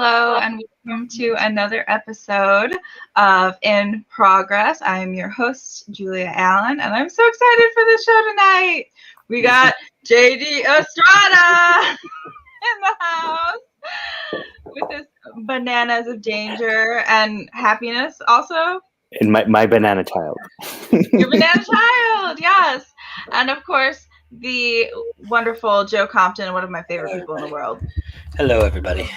Hello, and welcome to another episode of In Progress. I am your host, Julia Allen, and I'm so excited for the show tonight. We got JD Estrada in the house with his bananas of danger and happiness also. And my banana child. Your banana child, yes. And of course, the wonderful Joe Compton, one of my favorite people in the world. Hello, everybody.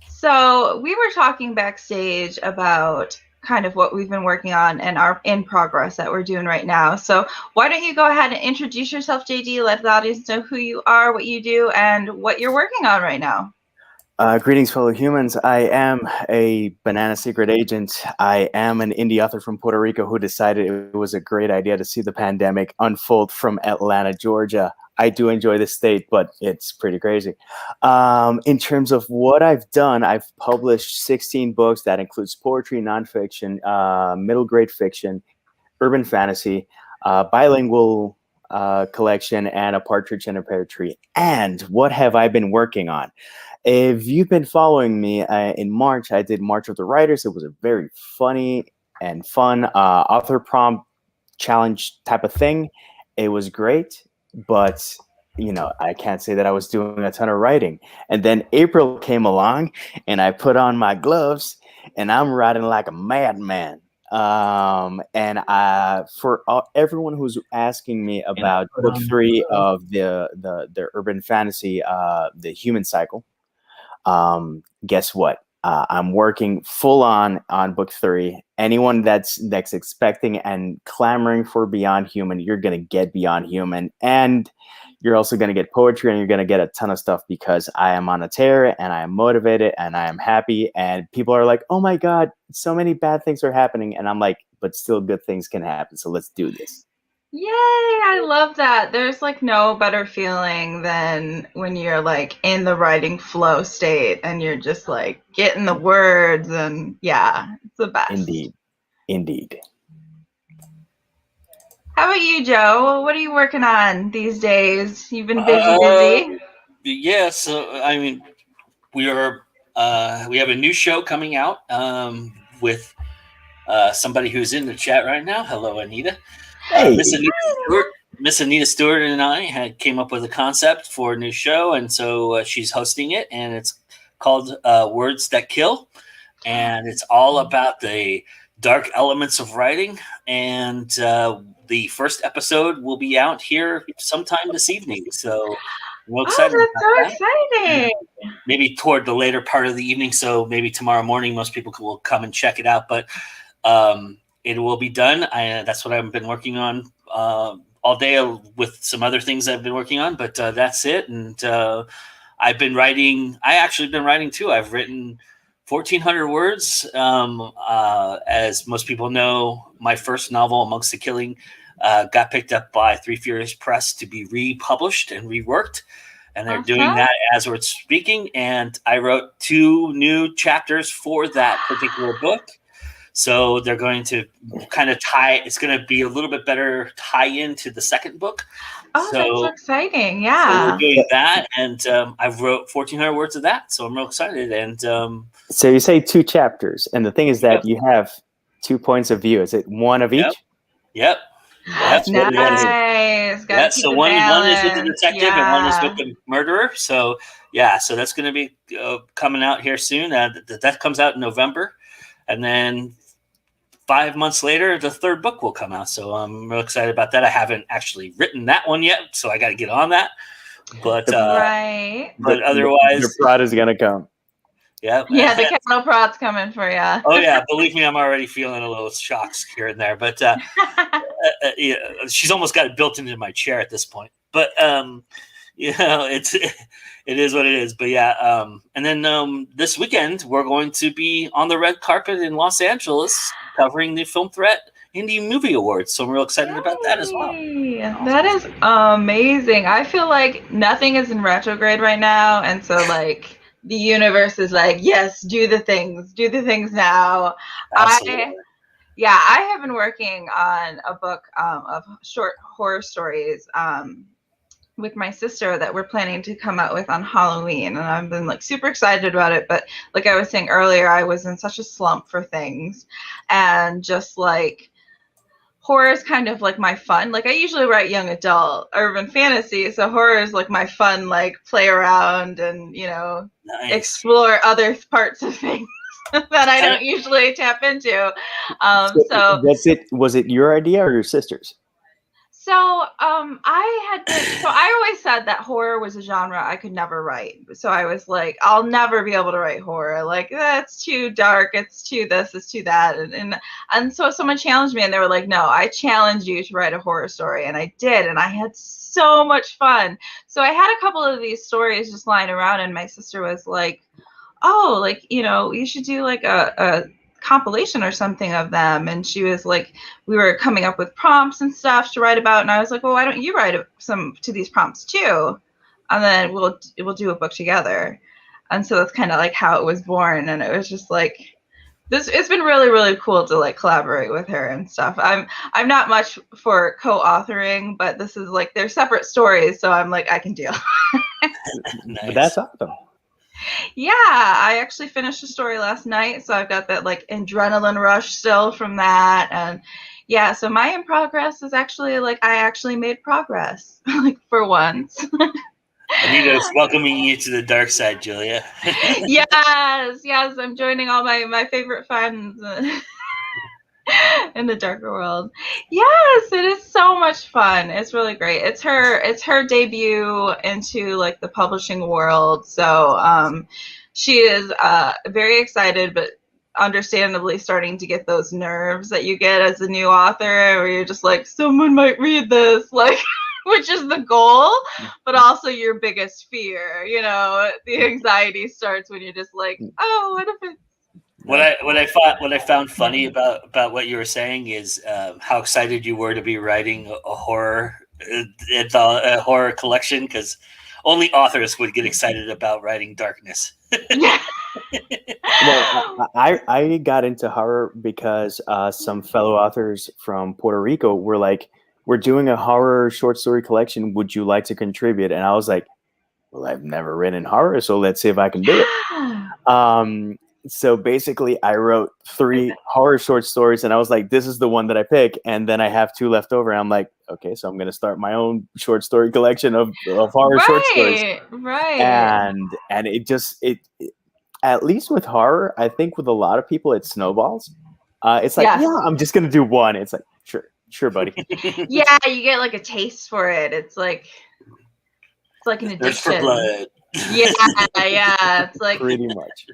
So we were talking backstage about kind of what we've been working on and our in progress that we're doing right now. So why don't you go ahead and introduce yourself, JD, let the audience know who you are, what you do, and what you're working on right now. Greetings, fellow humans. I am a banana secret agent. I am an indie author from Puerto Rico who decided it was a great idea to see the pandemic unfold from Atlanta, Georgia. I do enjoy the state, but it's pretty crazy. In terms of what I've done, I've published 16 books. That includes poetry, nonfiction, middle grade fiction, urban fantasy, bilingual collection, and a partridge in a pear tree. And what have I been working on? If you've been following me, in March, I did March of the Writers. It was a very funny and fun author prompt challenge type of thing. It was great, but I can't say that I was doing a ton of writing. And then April came along, and I put on my gloves, and I'm writing like a madman. And for everyone who's asking me about book 3 of the urban fantasy, the Human Cycle. Guess what? I'm working full on book 3. Anyone that's expecting and clamoring for Beyond Human, you're gonna get Beyond Human, and you're also gonna get poetry, and you're gonna get a ton of stuff because I am on a tear, and I am motivated, and I am happy, and people are like, "Oh my God, so many bad things are happening," and I'm like, "But still, good things can happen. So let's do this." Yay, I love that. There's like no better feeling than when you're like in the writing flow state and you're just like getting the words, and yeah, it's the best. Indeed. How about you, Joe? What are you working on these days? You've been busy. Yeah, so I mean, we have a new show coming out with somebody who's in the chat right now. Hello, Anita. Hey. Miss Anita Stewart and I came up with a concept for a new show, and so she's hosting it, and it's called Words That Kill, and it's all about the dark elements of writing, and the first episode will be out here sometime this evening, so I'm excited. That's so exciting. Maybe toward the later part of the evening, so maybe tomorrow morning most people will come and check it out, but it will be done. That's what I've been working on all day with some other things I've been working on, but that's it. And I've been writing. I actually been writing too. I've written 1,400 words. As most people know, my first novel, Amongst the Killing, got picked up by Three Furious Press to be republished and reworked. And they're doing that as we're speaking. And I wrote 2 new chapters for that particular book. So they're going to kind of it's going to be a little bit better tie into the second book. Oh, that's so exciting. Yeah. So we're doing that. And I wrote 1,400 words of that. So I'm real excited. And so you say 2 chapters. And the thing is that you have 2 points of view. Is it one of each? Yep. That's nice. Yeah, so one is with the detective and one is with the murderer. So, yeah, so that's going to be coming out here soon. That comes out in November. And then 5 months later, the third book will come out. So I'm real excited about that. I haven't actually written that one yet, so I got to get on that. But but otherwise, your prod is going to come. Yeah, the cattle prod's coming for you. Oh yeah, believe me, I'm already feeling a little shocks here and there. But she's almost got it built into my chair at this point. But it is what it is. But yeah, and then this weekend we're going to be on the red carpet in Los Angeles covering the Film Threat Indie Movie Awards. So I'm real excited about that as well. That is amazing. I feel like nothing is in retrograde right now, and so like the universe is like, yes, do the things now. Absolutely. I have been working on a book of short horror stories with my sister that we're planning to come out with on Halloween, and I've been like super excited about it. But like I was saying earlier, I was in such a slump for things, and just like horror is kind of like my fun. Like I usually write young adult urban fantasy, so horror is like my fun, like play around and Nice. explore other parts of things that I don't usually tap into. So was it your idea or your sister's? So I always said that horror was a genre I could never write. So I was like, I'll never be able to write horror. Like, that's too dark. It's too this, it's too that. And so someone challenged me and they were like, no, I challenge you to write a horror story. And I did. And I had so much fun. So I had a couple of these stories just lying around and my sister was like, oh, like, you should do like a compilation or something of them. And she was like, we were coming up with prompts and stuff to write about. And I was like, well, why don't you write some to these prompts too? And then we'll do a book together. And so that's kind of like how it was born. And it was just like, it's been really, really cool to like collaborate with her and stuff. I'm not much for co-authoring, but this is like, they're separate stories. So I'm like, I can deal. Nice. But that's awesome. Yeah, I actually finished the story last night, so I've got that like adrenaline rush still from that. And yeah, so my in progress is actually like I actually made progress, like for once. Anita's welcoming you to the dark side, Julia. yes, I'm joining all my favorite friends in the darker world. Yes, it is so much fun. It's really great. It's her debut into like the publishing world. So she is very excited, but understandably starting to get those nerves that you get as a new author where you're just like, someone might read this, like which is the goal, but also your biggest fear. The anxiety starts when you're just like, oh, what if it's What I found funny about what you were saying is how excited you were to be writing a horror horror collection, because only authors would get excited about writing darkness. yeah. Well, I got into horror because some fellow authors from Puerto Rico were like, we're doing a horror short story collection. Would you like to contribute? And I was like, well, I've never written horror, so let's see if I can do it. So basically, I wrote 3 horror short stories, and I was like, this is the one that I pick. And then I have 2 left over. And I'm like, okay, so I'm going to start my own short story collection of horror short stories. Right. And it at least with horror, I think with a lot of people, it snowballs. It's like, yeah, I'm just going to do one. It's like, sure, buddy. Yeah, you get like a taste for it. It's like an addiction. Thirst for blood. Yeah. It's like pretty much.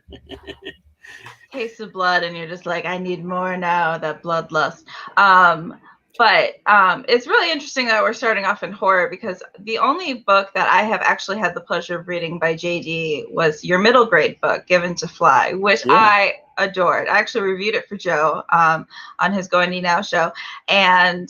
Taste of blood, and you're just like, I need more now. That bloodlust. But it's really interesting that we're starting off in horror because the only book that I have actually had the pleasure of reading by JD was your middle grade book, Given to Fly, which I adored. I actually reviewed it for Joe on his Go Indie Now show, and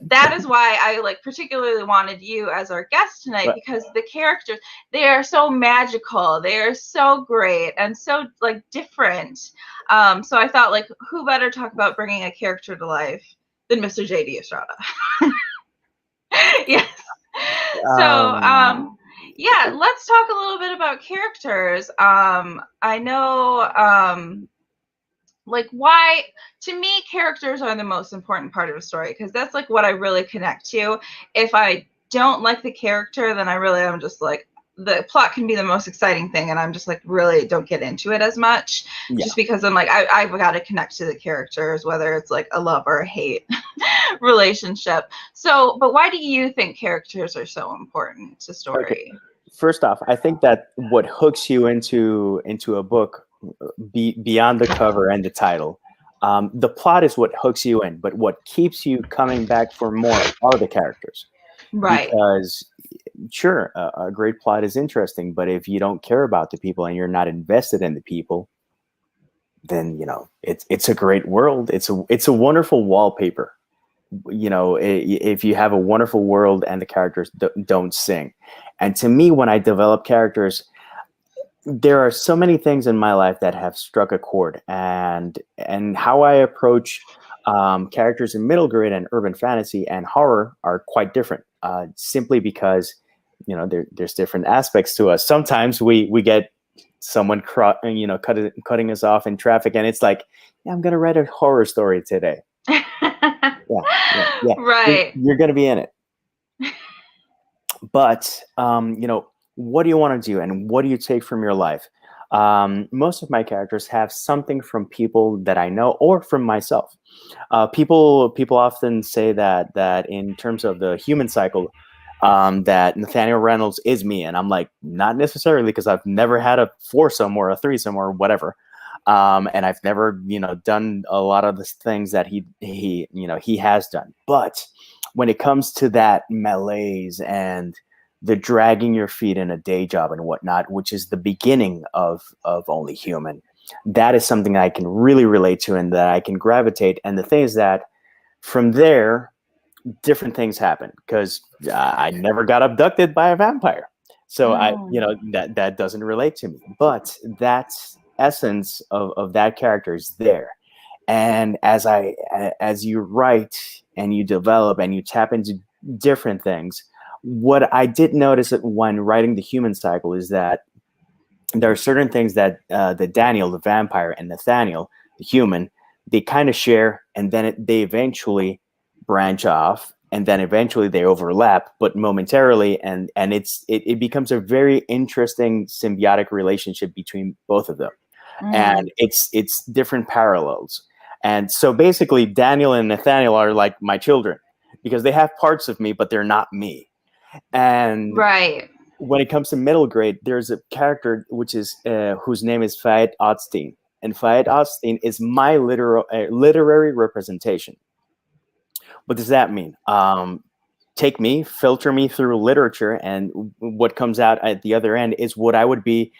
that is why I like particularly wanted you as our guest tonight, because the characters, they are so magical, they are so great and so like different. So I thought, like, who better talk about bringing a character to life than Mr. JD Estrada? Yes. So yeah, let's talk a little bit about characters. I know like why, to me, characters are the most important part of a story, because that's like what I really connect to. If I don't like the character, then I really am just like, the plot can be the most exciting thing and I'm just like really don't get into it as much, just because I'm like, I've got to connect to the characters, whether it's like a love or a hate relationship. So, but why do you think characters are so important to story? Okay. First off, I think that what hooks you into a book beyond the cover and the title, the plot is what hooks you in, but what keeps you coming back for more are the characters. Right. Because sure, a great plot is interesting, but if you don't care about the people and you're not invested in the people, then it's a great world. It's a wonderful wallpaper. If you have a wonderful world and the characters don't sing. And to me, when I develop characters, there are so many things in my life that have struck a chord, and how I approach characters in middle grade and urban fantasy and horror are quite different, simply because there's different aspects to us. Sometimes we get someone cutting us off in traffic, and it's like, yeah, I'm gonna write a horror story today. Yeah. Right. You're gonna be in it. But what do you want to do, and what do you take from your life? Most of my characters have something from people that I know or from myself. People often say that in terms of the human cycle, that Nathaniel Reynolds is me, and I'm like, not necessarily, because I've never had a foursome or a threesome or whatever, and I've never done a lot of the things that he has done. But when it comes to that malaise and the dragging your feet in a day job and whatnot, which is the beginning of Only Human, that is something I can really relate to and that I can gravitate. And the thing is that from there, different things happen, because I never got abducted by a vampire. So that doesn't relate to me. But that essence of that character is there. And as you write and you develop and you tap into different things, what I did notice when writing the human cycle is that there are certain things that the Daniel, the vampire, and Nathaniel, the human, they kind of share, and then they eventually branch off, and then eventually they overlap, but momentarily, and it becomes a very interesting symbiotic relationship between both of them, and it's different parallels. And so basically, Daniel and Nathaniel are like my children, because they have parts of me, but they're not me. And right. When it comes to middle grade, there's a character which is whose name is Fayed Otstein, and Fayed Otstein is my literary representation. What does that mean? Take me, filter me through literature, and what comes out at the other end is what I would be.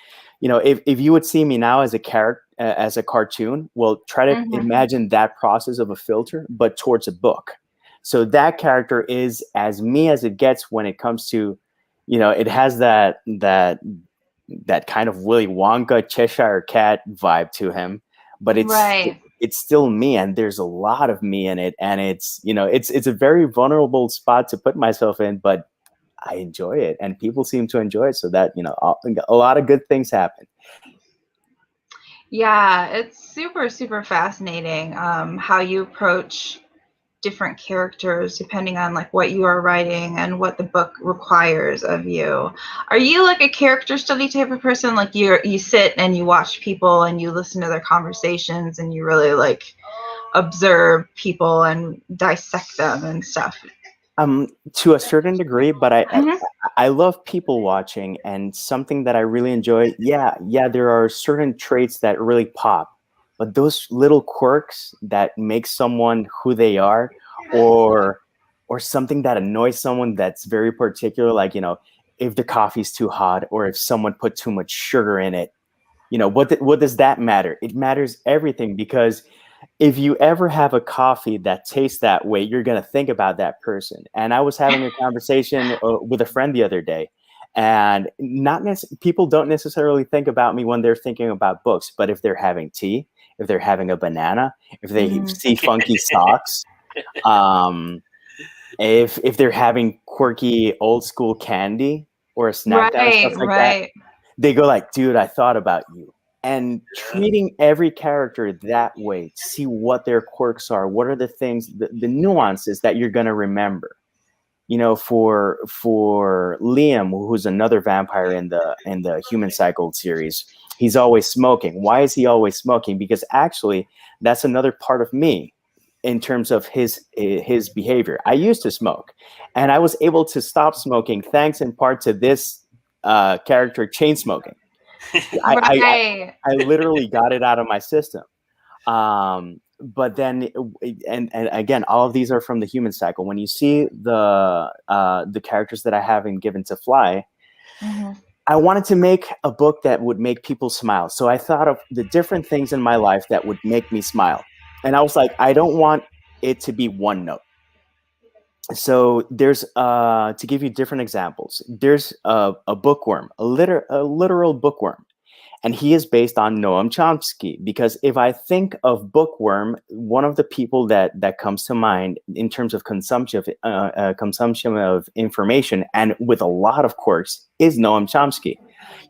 If you would see me now as a character, as a cartoon, well, try to imagine that process of a filter, but towards a book. So that character is as me as it gets when it comes to, it has that kind of Willy Wonka Cheshire Cat vibe to him, but it's still me, and there's a lot of me in it, and it's a very vulnerable spot to put myself in, but I enjoy it, and people seem to enjoy it, so that a lot of good things happen. Yeah, it's super, super fascinating how you approach different characters depending on like what you are writing and what the book requires of you. Are you like a character study type of person? Like you sit and you watch people and you listen to their conversations and you really like observe people and dissect them and stuff? To a certain degree, but I love people watching, and something that I really enjoy. Yeah, there are certain traits that really pop, but those little quirks that make someone who they are, or something that annoys someone that's very particular, like if the coffee's too hot, or if someone put too much sugar in it. What does that matter? It matters everything, because if you ever have a coffee that tastes that way, you're going to think about that person. And I was having a conversation with a friend the other day, and people don't necessarily think about me when they're thinking about books, but if they're having tea, if they're having a banana, if they see funky socks, if they're having quirky old school candy or a snack and stuff like that, they go like, dude, I thought about you. And treating every character that way, to see what their quirks are, what are the things, the nuances that you're going to remember. For Liam, who's another vampire in the Human Cycle series, he's always smoking. Why is he always smoking? Because actually, that's another part of me in terms of his behavior. I used to smoke, and I was able to stop smoking thanks in part to this character chain smoking. I literally got it out of my system. But then, and again, all of these are from the Human Cycle. When you see the characters that I have in Given to Fly, I wanted to make a book that would make people smile. So I thought of the different things in my life that would make me smile. And I was like, I don't want it to be one note. So there's to give you different examples, there's a bookworm, a literal bookworm. And he is based on Noam Chomsky, because if I think of bookworm, one of the people that comes to mind in terms of consumption of information, and with a lot of quirks, is Noam Chomsky.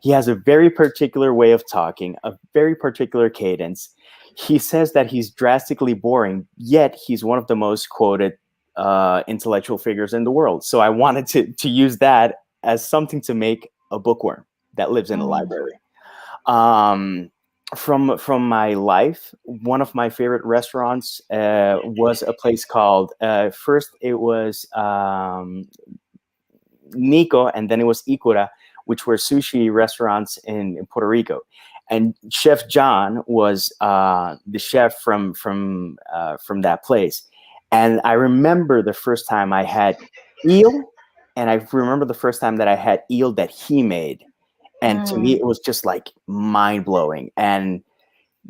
He has a very particular way of talking, a very particular cadence. He says that he's drastically boring, yet he's one of the most quoted intellectual figures in the world. So I wanted to use that as something to make a bookworm that lives in a library. From my life, one of my favorite restaurants was a place called, first it was Nico, and then it was Ikura, which were sushi restaurants in Puerto Rico. And Chef John was the chef from that place. And I remember the first time I had eel, and I remember the first time that I had eel that he made. And to me, it was just like mind blowing, and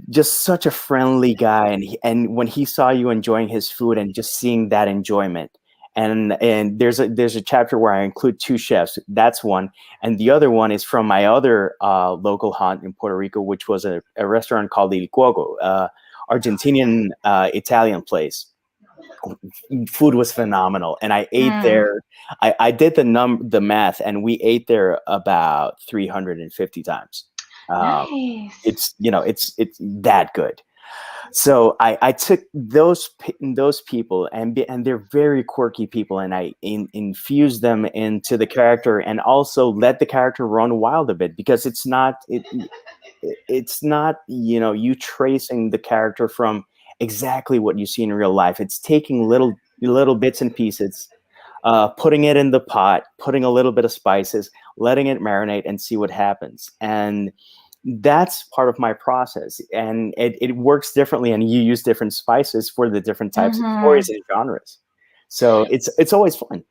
just such a friendly guy. And when he saw you enjoying his food and just seeing that enjoyment, and there's a chapter where I include two chefs. That's one, and the other one is from my other local haunt in Puerto Rico, which was a restaurant called Il Cuoco, Argentinian Italian place. Food was phenomenal, and I ate there. I did the math, and we ate there about 350 times. Nice. It's it's that good. So I took those people, and they're very quirky people, and I infused them into the character, and also let the character run wild a bit, because it's not you tracing the character from exactly what you see in real life. It's taking little bits and pieces, putting it in the pot, putting a little bit of spices, letting it marinate, and see what happens. And that's part of my process. And it works differently, and you use different spices for the different types of stories and genres. So it's always fun.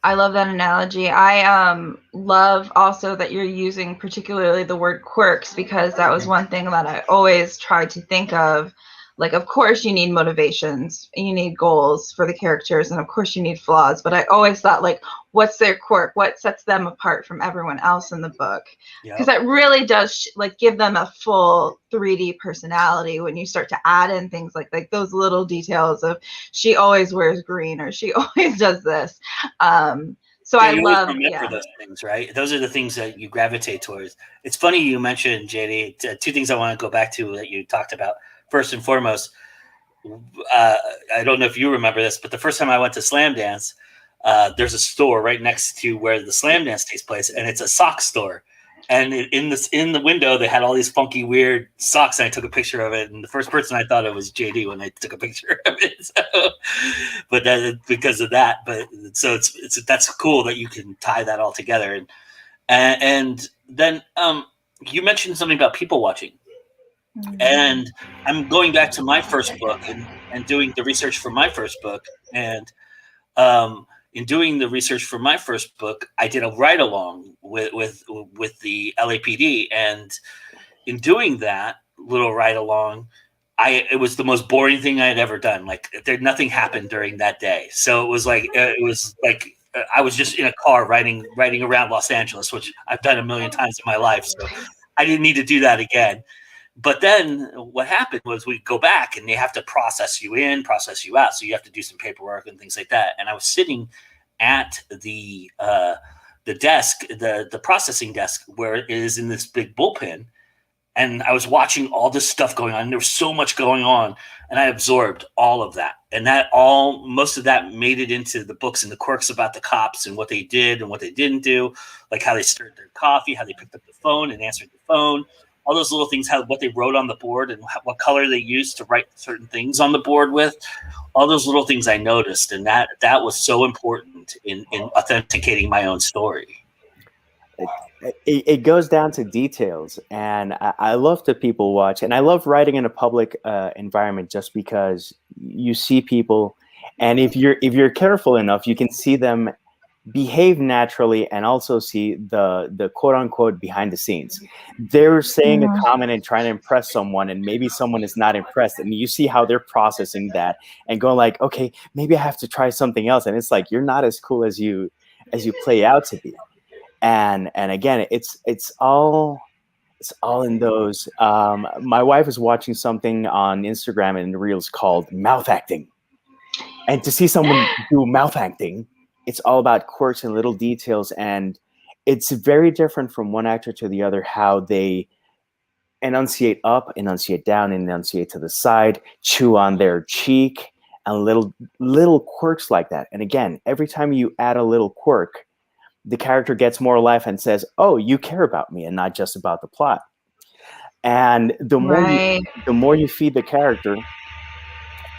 I love that analogy. I love also that you're using particularly the word quirks, because that was one thing that I always tried to think of. Like, of course you need motivations, and you need goals for the characters, and of course you need flaws, but I always thought, like, what's their quirk? What sets them apart from everyone else in the book? Because that really does give them a full 3D personality when you start to add in things like those little details of, she always wears green, or she always does this. So I love those things, right? Those are the things that you gravitate towards. It's funny you mentioned, JD, two things I want to go back to that you talked about. First and foremost, I don't know if you remember this, but the first time I went to Slam Dance, there's a store right next to where the Slam Dance takes place, and it's a sock store. And in the window, they had all these funky, weird socks, and I took a picture of it. And the first person I thought it was JD when I took a picture of it. So, but because of that, so that's cool that you can tie that all together. And then you mentioned something about people watching. And I'm going back to my first book and doing the research for my first book. And in doing the research for my first book, I did a ride along with the LAPD. And in doing that little ride along, it was the most boring thing I had ever done. Like, nothing happened during that day. So it was like I was just in a car riding around Los Angeles, which I've done a million times in my life. So I didn't need to do that again. But then what happened was we go back, and they have to process you in, process you out. So you have to do some paperwork and things like that. And I was sitting at the desk, the processing desk, where it is in this big bullpen. And I was watching all this stuff going on. And there was so much going on, and I absorbed all of that. And most of that made it into the books and the quirks about the cops and what they did and what they didn't do, like how they stirred their coffee, how they picked up the phone and answered the phone. All those little things, what they wrote on the board and what color they used to write certain things on the board with, all those little things I noticed. And that was so important in authenticating my own story. It goes down to details, and I love to people watch, and I love writing in a public environment, just because you see people, and if you're careful enough, you can see them behave naturally, and also see the quote unquote behind the scenes. They're saying a comment and trying to impress someone, and maybe someone is not impressed, and you see how they're processing that and going like, okay, maybe I have to try something else. And it's like, you're not as cool as you play out to be. And again, it's all It's all in those. My wife is watching something on Instagram and Reels called mouth acting. And to see someone do mouth acting, it's all about quirks and little details. And it's very different from one actor to the other, how they enunciate up, enunciate down, enunciate to the side, chew on their cheek, and little quirks like that. And again, every time you add a little quirk, the character gets more life and says, "Oh, you care about me," and not just about the plot. And the more you feed the character,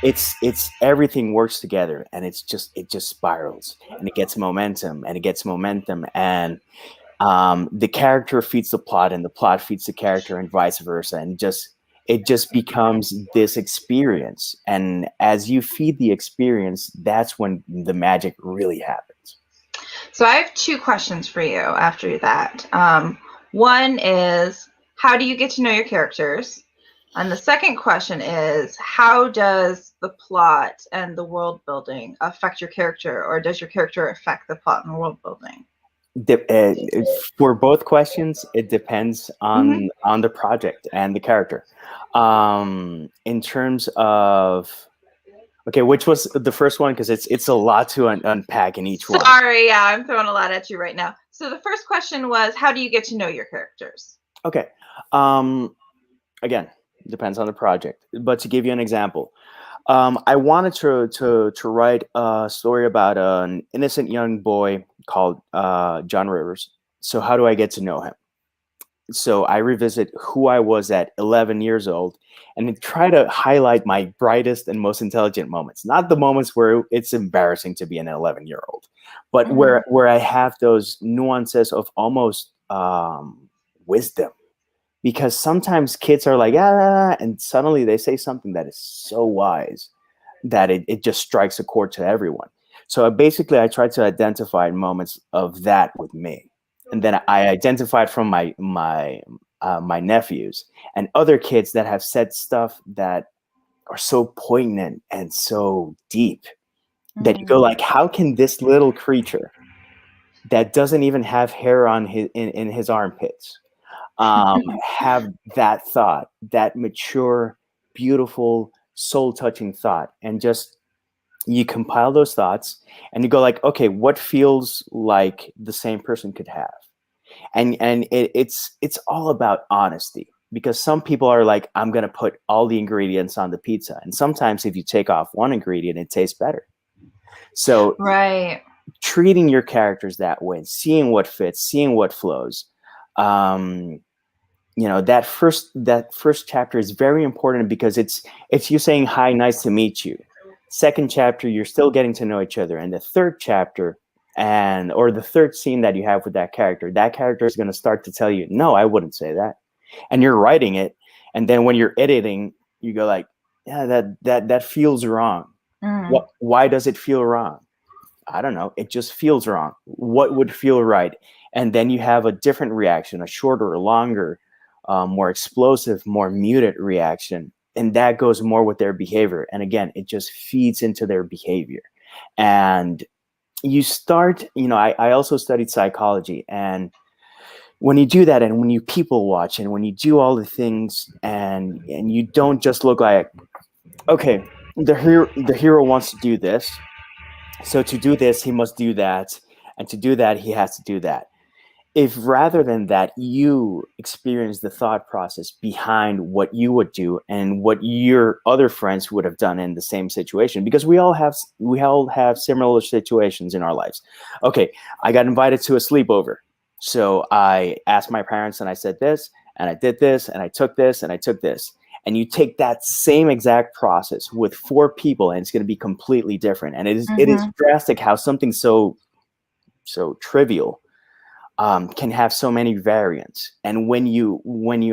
it's everything works together, and it just spirals, and it gets momentum, and the character feeds the plot, and the plot feeds the character, and vice versa, and it just becomes this experience. And as you feed the experience, that's when the magic really happens. So I have two questions for you after that. One is, how do you get to know your characters? And the second question is, how does the plot and the world building affect your character, or does your character affect the plot and the world building? For both questions, it depends on the project and the character. In terms of, okay, which was the first one? Because it's a lot to unpack in each one. Sorry, yeah, I'm throwing a lot at you right now. So the first question was, how do you get to know your characters? Okay. Again, depends on the project. But to give you an example, I wanted to write a story about an innocent young boy called John Rivers. So how do I get to know him? So I revisit who I was at 11 years old and try to highlight my brightest and most intelligent moments. Not the moments where it's embarrassing to be an 11-year-old, but where I have those nuances of almost wisdom. Because sometimes kids are like, and suddenly they say something that is so wise that it just strikes a chord to everyone. So basically, I try to identify moments of that with me. And then I identified from my nephews and other kids that have said stuff that are so poignant and so deep that you go like, how can this little creature that doesn't even have hair on in his armpits have that thought, that mature, beautiful, soul-touching thought? And just you compile those thoughts and you go like, okay, what feels like the same person could have? And it's all about honesty, because some people are like, I'm going to put all the ingredients on the pizza. And sometimes if you take off one ingredient, it tastes better. So treating your characters that way, seeing what fits, seeing what flows. That first chapter is very important, because it's you saying, hi, nice to meet you. Second chapter, you're still getting to know each other. And the third chapter, or the third scene that you have with that character is going to start to tell you, no, I wouldn't say that. And you're writing it. And then when you're editing, you go like, yeah, that feels wrong. Why does it feel wrong? I don't know. It just feels wrong. What would feel right? And then you have a different reaction, a shorter or longer, more explosive, more muted reaction. And that goes more with their behavior. And again, it just feeds into their behavior. And you start, I also studied psychology. And when you do that, and when you people watch, and when you do all the things, and you don't just look like, okay, the hero wants to do this, so to do this, he must do that. And to do that, he has to do that. If rather than that, you experience the thought process behind what you would do and what your other friends would have done in the same situation, because we all have similar situations in our lives. Okay, I got invited to a sleepover. So I asked my parents, and I said this, and I did this, and I took this, and I took this. And you take that same exact process with 4 people, and it's going to be completely different. And it is drastic how something so trivial can have so many variants. And when you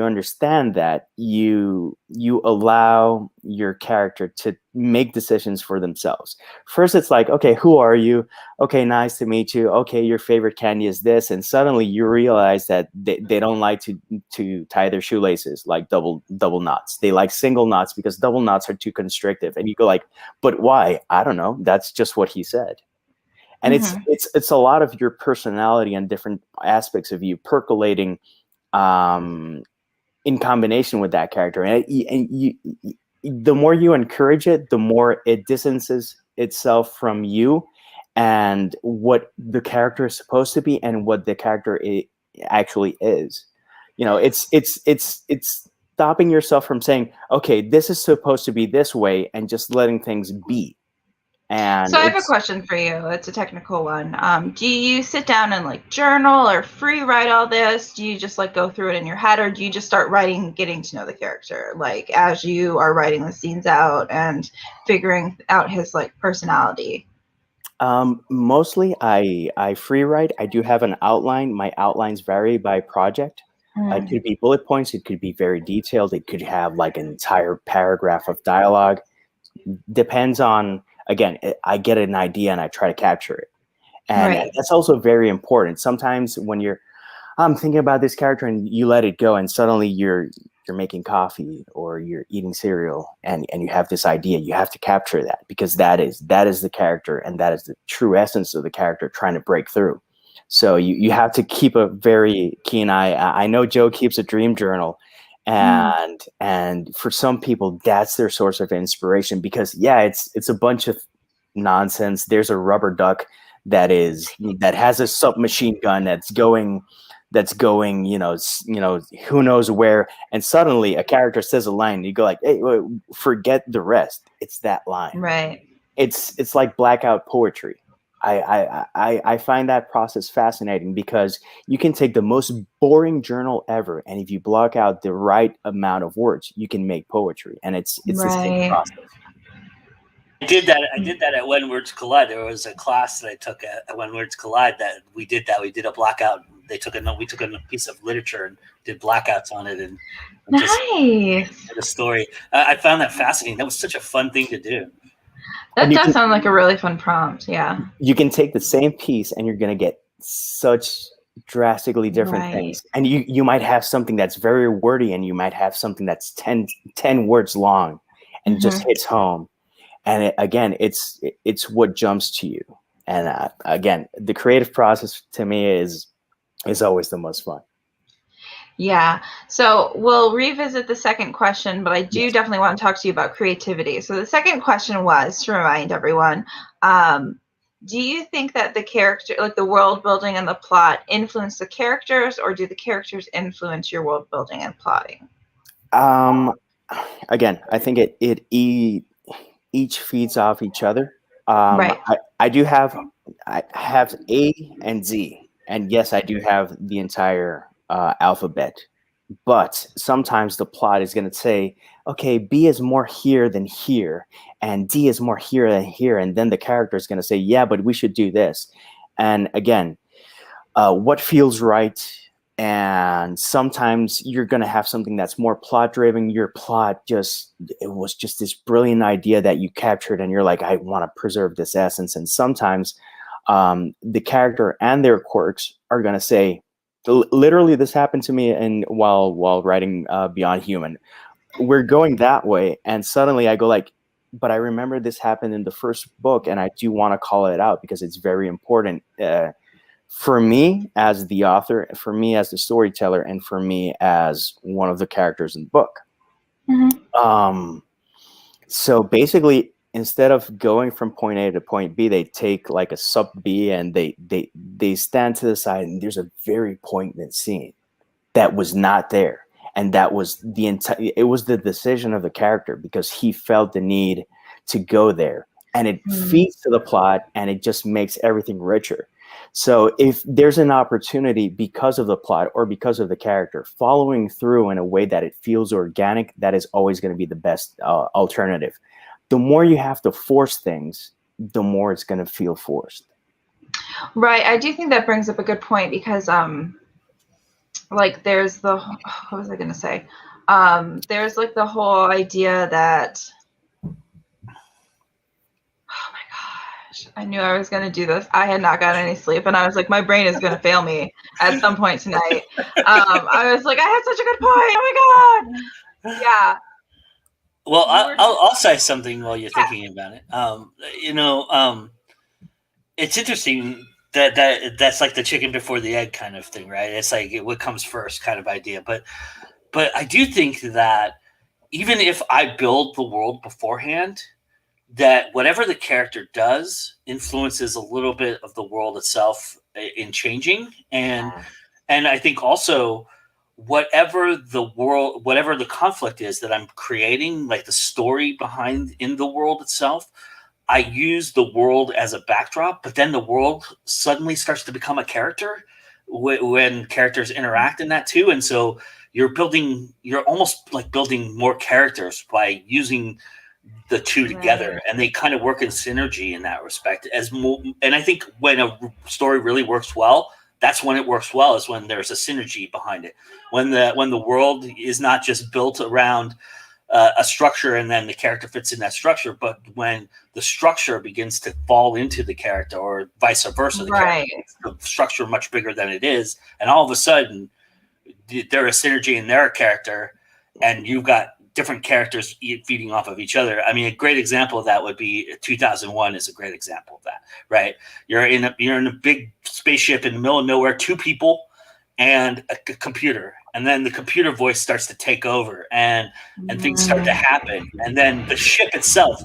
understand that, you allow your character to make decisions for themselves. First, it's like, okay, who are you? Okay, nice to meet you. Okay, your favorite candy is this. And suddenly you realize that they don't like to tie their shoelaces like double knots. They like single knots because double knots are too constrictive. And you go like, but why? I don't know. That's just what he said. And it's a lot of your personality and different aspects of you percolating in combination with that character. And the more you encourage it, the more it distances itself from you and what the character is supposed to be and what the character actually is. It's stopping yourself from saying, okay, this is supposed to be this way, and just letting things be. And so I have a question for you. It's a technical one. Do you sit down and like journal or free write all this? Do you just like go through it in your head, or do you just start writing, getting to know the character, like as you are writing the scenes out and figuring out his like personality? Mostly I free write. I do have an outline. My outlines vary by project. It could be bullet points. It could be very detailed. It could have like an entire paragraph of dialogue. Depends on, again, I get an idea and I try to capture it. And that's also very important. Sometimes when I'm thinking about this character and you let it go and suddenly you're making coffee or you're eating cereal and you have this idea, you have to capture that, because that is the character, and that is the true essence of the character trying to break through. So you have to keep a very keen eye. I know Joe keeps a dream journal, and for some people that's their source of inspiration, because it's a bunch of nonsense. There's a rubber duck that has a submachine gun that's going who knows where, and suddenly a character says a line and you go like, hey, forget the rest, it's that line. Right. It's like blackout poetry. I find that process fascinating, because you can take the most boring journal ever, and if you block out the right amount of words, you can make poetry. And it's the same process. I did that at When Words Collide. There was a class that I took at When Words Collide that we did that. We did a blackout. We took a piece of literature and did blackouts on it, and just did a story. I found that fascinating. That was such a fun thing to do. That does sound like a really fun prompt. Yeah. You can take the same piece and you're going to get such drastically different things. And you might have something that's very wordy, and you might have something that's 10 words long and just hits home. And it's what jumps to you. And again, the creative process to me is always the most fun. Yeah. So we'll revisit the second question, but I do definitely want to talk to you about creativity. So the second question was, to remind everyone, do you think that the character, like the world building and the plot, influence the characters, or do the characters influence your world building and plotting? Again, I think it each feeds off each other. Right. I have A and Z, and yes, I do have the entire alphabet, but sometimes the plot is going to say, okay, B is more here than here, and D is more here than here, and then the character is going to say, yeah, but we should do this. And again, what feels right, and sometimes you're going to have something that's more plot driven. Your plot it was just this brilliant idea that you captured, and you're like, I want to preserve this essence. And sometimes the character and their quirks are going to say, literally, this happened to me while writing Beyond Human. We're going that way, and suddenly I go like, but I remember this happened in the first book, and I do want to call it out because it's very important for me as the author, for me as the storyteller, and for me as one of the characters in the book. So basically, instead of going from point A to point B, they take like a sub B and they stand to the side, and there's a very poignant scene that was not there. And that was it was the decision of the character, because he felt the need to go there, and it feeds to the plot, and it just makes everything richer. So if there's an opportunity because of the plot or because of the character following through in a way that it feels organic, that is always going to be the best alternative. The more you have to force things, the more it's going to feel forced. Right. I do think that brings up a good point, because like there's what was I going to say? There's like the whole idea that, oh my gosh, I knew I was going to do this. I had not gotten any sleep, and I was like, my brain is going to fail me at some point tonight. I was like, I had such a good point. Oh my God. Yeah. Well, I'll say something while you're thinking about it. It's interesting that's like the chicken before the egg kind of thing, right? It's like what comes first kind of idea. But But I do think that even if I build the world beforehand, that whatever the character does influences a little bit of the world itself in changing. And I think also whatever the conflict is that I'm creating, like the story behind in the world itself, I use the world as a backdrop, but then the world suddenly starts to become a character when characters interact in that too. And so you're almost like building more characters by using the two together, and they kind of work in synergy in that respect. And I think when a story really works well, that's when it works well, is when there's a synergy behind it. When the world is not just built around a structure and then the character fits in that structure, but when the structure begins to fall into the character, or vice versa, the character makes the structure much bigger than it is, and all of a sudden they're a synergy in their character, and you've got different characters feeding off of each other. I mean, a great example of that would be 2001 is a great example of that, right? You're in a big spaceship in the middle of nowhere, two people and a computer. And then the computer voice starts to take over, and things start to happen. And then the ship itself,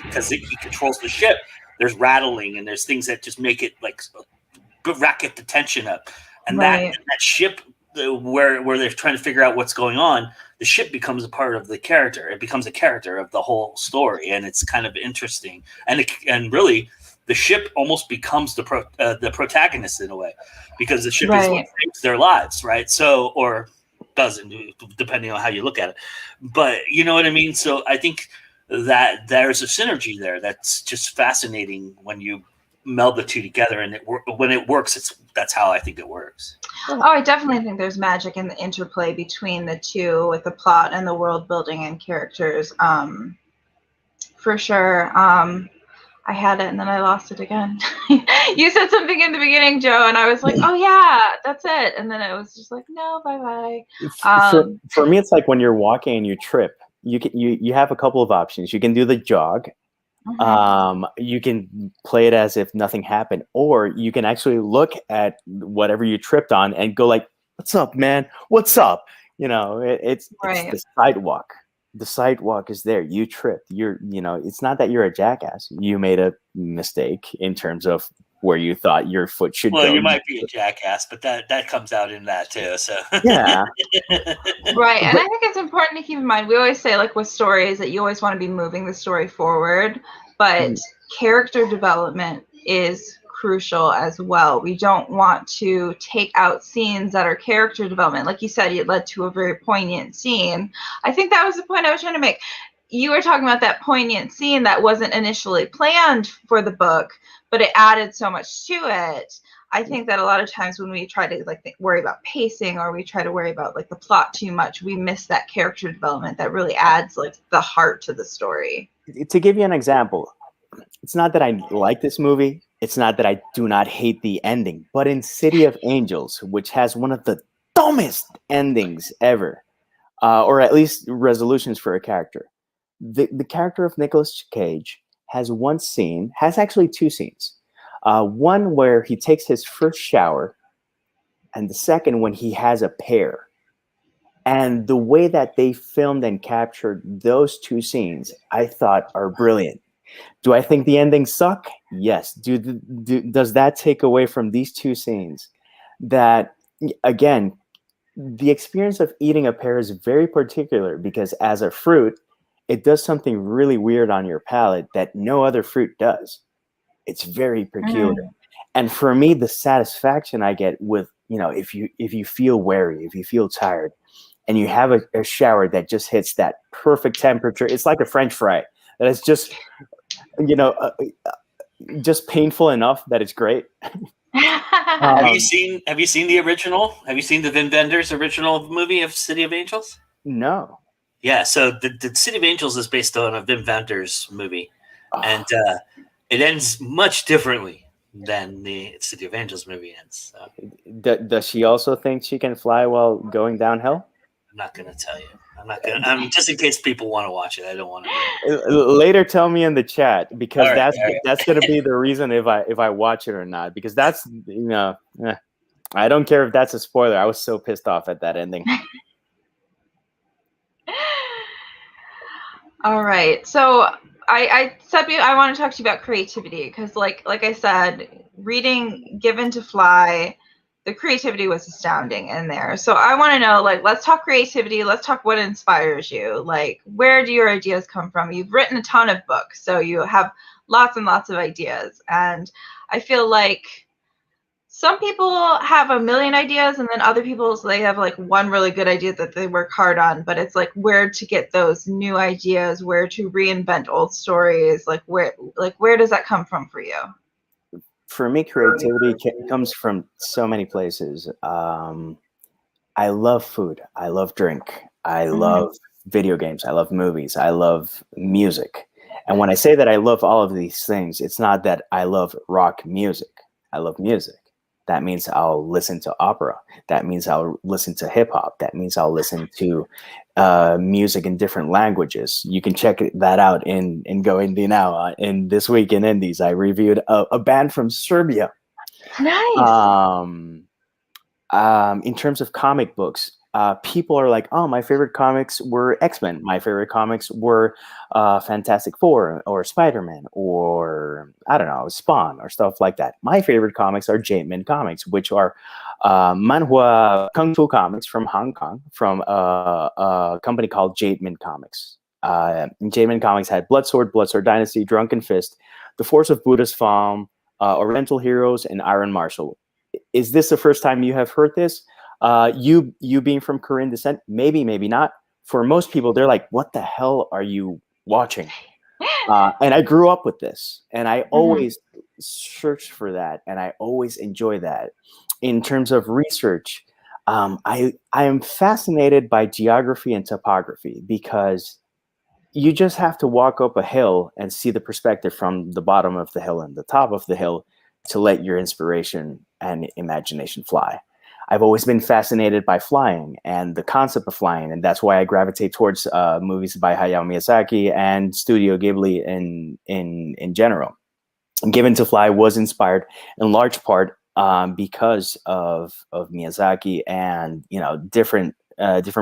because he controls the ship, there's rattling and there's things that just make it like racket the tension up. And that ship, where they're trying to figure out what's going on, the ship becomes a part of the character. It becomes a character of the whole story, and it's kind of interesting. And really, the ship almost becomes the protagonist in a way, because the ship is what saves their lives, right? So, or doesn't, depending on how you look at it. But you know what I mean? So I think that there's a synergy there that's just fascinating when you meld the two together, and when it works, that's how I think it works. Oh, I definitely think there's magic in the interplay between the two, with the plot and the world building and characters. For sure. I had it and then I lost it again. You said something in the beginning, Joe, and I was like, oh yeah, that's it. And then it was just like, no, bye-bye. For me, it's like when you're walking and you trip, you have a couple of options. You can do the jog. You can play it as if nothing happened, or you can actually look at whatever you tripped on and go like, what's up, man? What's up? You know, it's the sidewalk. The sidewalk is there. You tripped. It's not that you're a jackass. You made a mistake in terms of where you thought your foot should go. Well, you might be a jackass, but that comes out in that too. So yeah. Right. And I think it's important to keep in mind, we always say, like with stories, that you always want to be moving the story forward, but character development is crucial as well. We don't want to take out scenes that are character development. Like you said, it led to a very poignant scene. I think that was the point I was trying to make. You were talking about that poignant scene that wasn't initially planned for the book, but it added so much to it. I think that a lot of times when we try to worry about pacing, or we try to worry about like the plot too much, we miss that character development that really adds like the heart to the story. To give you an example, it's not that I like this movie. It's not that I do not hate the ending, but in City of Angels, which has one of the dumbest endings ever, or at least resolutions for a character, the character of Nicolas Cage has actually two scenes. One where he takes his first shower, and the second when he has a pear. And the way that they filmed and captured those two scenes, I thought are brilliant. Do I think the endings suck? Yes. Does that take away from these two scenes? That, again, the experience of eating a pear is very particular, because as a fruit, it does something really weird on your palate that no other fruit does. It's very peculiar. And for me, the satisfaction I get with, if you feel weary, if you feel tired, and you have a shower that just hits that perfect temperature, it's like a French fry that is just, just painful enough that it's great. Have you seen the original? Have you seen the Wim Wenders original movie of City of Angels? No. Yeah, so the City of Angels is based on a Wim Wenders movie, and it ends much differently than the City of Angels movie ends. So. Does she also think she can fly while going downhill? I'm not going to tell you. I'm not going to. Just in case people want to watch it, I don't want to. Later, tell me in the chat, because all right. that's going to be the reason if I watch it or not. Because that's I don't care if that's a spoiler. I was so pissed off at that ending. All right. So I said I want to talk to you about creativity because, like I said, reading Given to Fly, the creativity was astounding in there. So I want to know, like, let's talk creativity. Let's talk what inspires you. Like, where do your ideas come from? You've written a ton of books, so you have lots and lots of ideas. And I feel like some people have a million ideas, and then other people, so they have like one really good idea that they work hard on, but it's like where to get those new ideas, where to reinvent old stories, like where does that come from for you? For me, creativity comes from so many places. I love food. I love drink. I love video games. I love movies. I love music. And when I say that I love all of these things, it's not that I love rock music. I love music. That means I'll listen to opera. That means I'll listen to hip hop. That means I'll listen to music in different languages. You can check that out in Go Indie Now. In This Week in Indies, I reviewed a band from Serbia. Nice. In terms of comic books, people are like, oh, my favorite comics were X-Men. My favorite comics were Fantastic Four or Spider-Man or, I don't know, Spawn or stuff like that. My favorite comics are J-Man comics, which are manhwa kung fu comics from Hong Kong from a company called J-Man Comics. J-Man Comics had Bloodsword, Bloodsword Dynasty, Drunken Fist, The Force of Buddha's Palm, Oriental Heroes, and Iron Marshal. Is this the first time you have heard this? You being from Korean descent, maybe, maybe not. For most people, they're like, what the hell are you watching? And I grew up with this, and I always searched for that, and I always enjoy that. In terms of research, I am fascinated by geography and topography because you just have to walk up a hill and see the perspective from the bottom of the hill and the top of the hill to let your inspiration and imagination fly. I've always been fascinated by flying and the concept of flying, and that's why I gravitate towards movies by Hayao Miyazaki and Studio Ghibli in general. Given to Fly was inspired in large part because of Miyazaki and different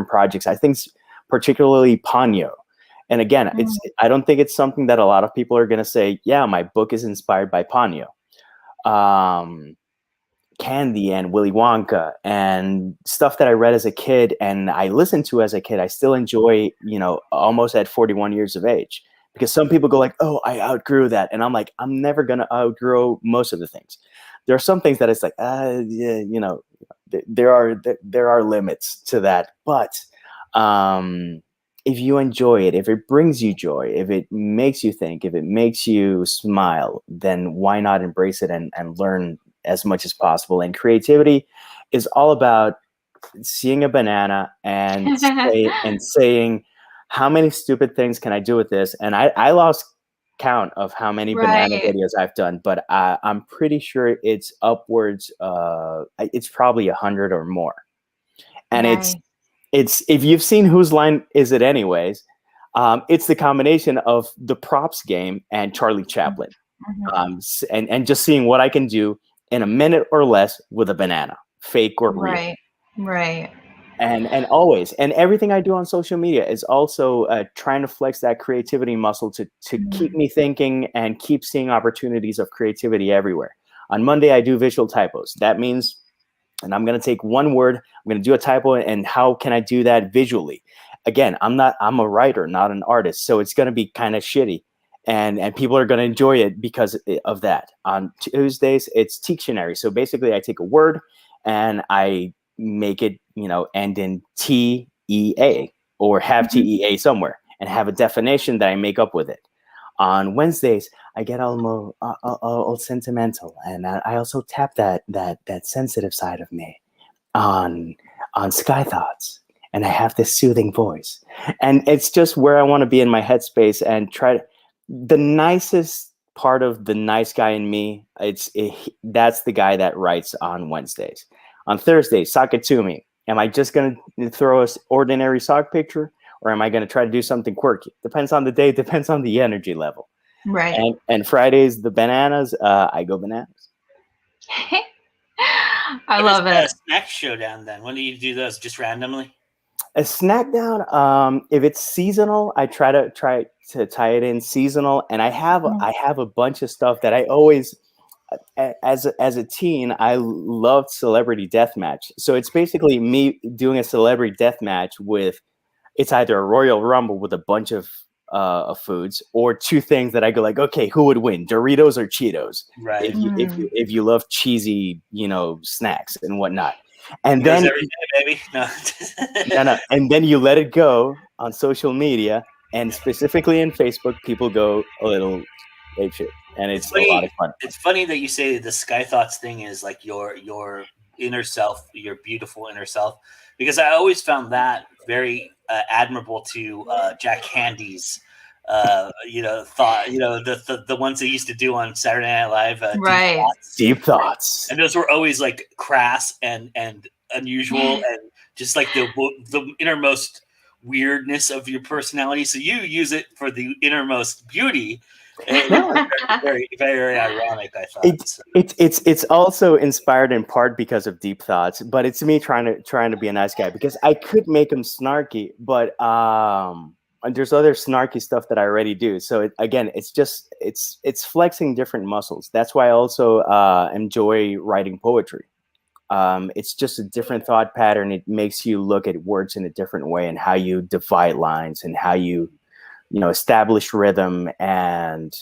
projects. I think particularly Ponyo. And again, I don't think it's something that a lot of people are going to say, yeah, my book is inspired by Ponyo. Candy and Willy Wonka and stuff that I read as a kid and I listened to as a kid, I still enjoy, almost at 41 years of age. Because some people go like, oh, I outgrew that. And I'm like, I'm never going to outgrow most of the things. There are some things that it's like, yeah, there are limits to that. But if you enjoy it, if it brings you joy, if it makes you think, if it makes you smile, then why not embrace it and learn as much as possible? And creativity is all about seeing a banana and saying, how many stupid things can I do with this? And I lost count of how many banana videos I've done, but I'm pretty sure it's upwards. It's probably 100 or more. And it's if you've seen Whose Line Is It Anyways, it's the combination of the props game and Charlie Chaplin, and just seeing what I can do in a minute or less with a banana, fake or real. Right. And always, and everything I do on social media is also trying to flex that creativity muscle to keep me thinking and keep seeing opportunities of creativity everywhere. On Monday, I do visual typos. That means, and I'm going to take one word, I'm going to do a typo, and how can I do that visually? Again, I'm a writer, not an artist, so it's going to be kind of shitty. And people are going to enjoy it because of that. On Tuesdays, it's Dictionary. So basically, I take a word and I make it, end in TEA or have TEA somewhere and have a definition that I make up with it. On Wednesdays, I get all sentimental, and I also tap that sensitive side of me on Sky Thoughts, and I have this soothing voice, and it's just where I want to be in my headspace and try to. The nicest part of the nice guy in me, that's the guy that writes on Wednesdays. On Thursdays, sock it to me. Am I just going to throw an ordinary sock picture, or am I going to try to do something quirky? Depends on the day, depends on the energy level. Right. And Fridays, the bananas, I go bananas. I love it. Snack Showdown then. When do you do those? Just randomly? A snack down. If it's seasonal, I try to tie it in seasonal, and I have a bunch of stuff that I always, as a teen, I loved celebrity deathmatch. So it's basically me doing a celebrity deathmatch with, it's either a Royal Rumble with a bunch of foods, or two things that I go like, okay, who would win, Doritos or Cheetos? Right. If you love cheesy, snacks and whatnot, and Goes then every day, baby. No. no, and then you let it go on social media, and specifically in Facebook, people go a little apeshit, and It's it's a lot funny. of fun. It's funny that you say the sky thoughts thing is like your inner self, your beautiful inner self, because I always found that very admirable to Jack Handy's. Thought. The ones they used to do on Saturday Night Live. Right. Deep thoughts. And those were always like crass and unusual and just like the innermost weirdness of your personality. So you use it for the innermost beauty. Very, very ironic, I thought. It's also inspired in part because of Deep Thoughts, but it's me trying to be a nice guy, because I could make him snarky, but there's other snarky stuff that I already do. So it's flexing different muscles. That's why I also enjoy writing poetry. It's just a different thought pattern. It makes you look at words in a different way, and how you divide lines, and how you establish rhythm, and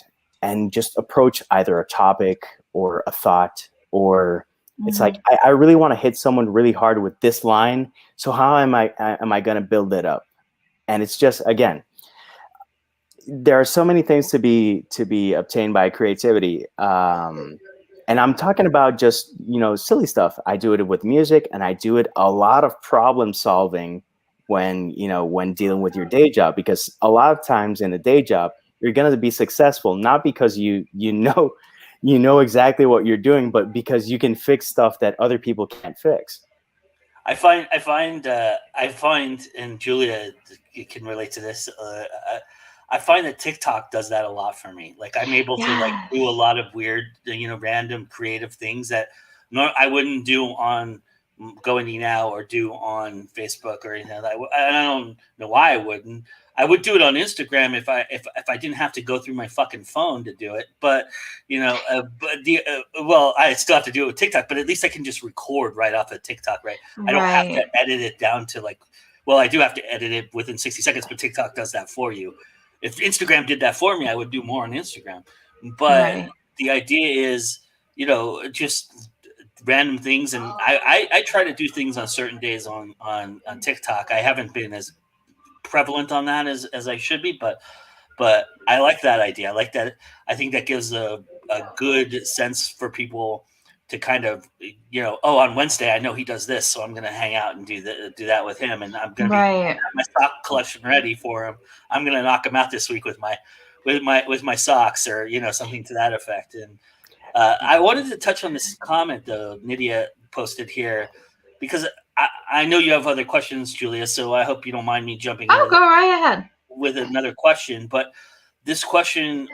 just approach either a topic or a thought, or it's like, I really want to hit someone really hard with this line. So how am I going to build it up? And it's just, again, there are so many things to be obtained by creativity. And I'm talking about just, silly stuff. I do it with music, and I do it a lot of problem solving when dealing with your day job, because a lot of times in a day job, you're going to be successful, not because you know exactly what you're doing, but because you can fix stuff that other people can't fix. I find, and Julia, you can relate to this. I find that TikTok does that a lot for me. Like, I'm able to like do a lot of weird, random creative things that I wouldn't do on GoIndie Now or do on Facebook or anything. I don't know why I wouldn't. I would do it on Instagram if I didn't have to go through my fucking phone to do it. But I still have to do it with TikTok. But at least I can just record right off of TikTok, right? I don't have to edit it down to like. Well, I do have to edit it within 60 seconds, but TikTok does that for you. If Instagram did that for me, I would do more on Instagram. But the idea is, just random things, and I try to do things on certain days on TikTok. I haven't been as prevalent on that as I should be, but I like that idea. I like that. I think that gives a good sense for people to kind of, on Wednesday I know he does this, so I'm going to hang out and do that with him, and I'm going to have my sock collection ready for him. I'm going to knock him out this week with my socks, or something to that effect. And I wanted to touch on this comment though Nydia posted here, because I know you have other questions, Julia, so I hope you don't mind me jumping in. Go right ahead with another question. But this question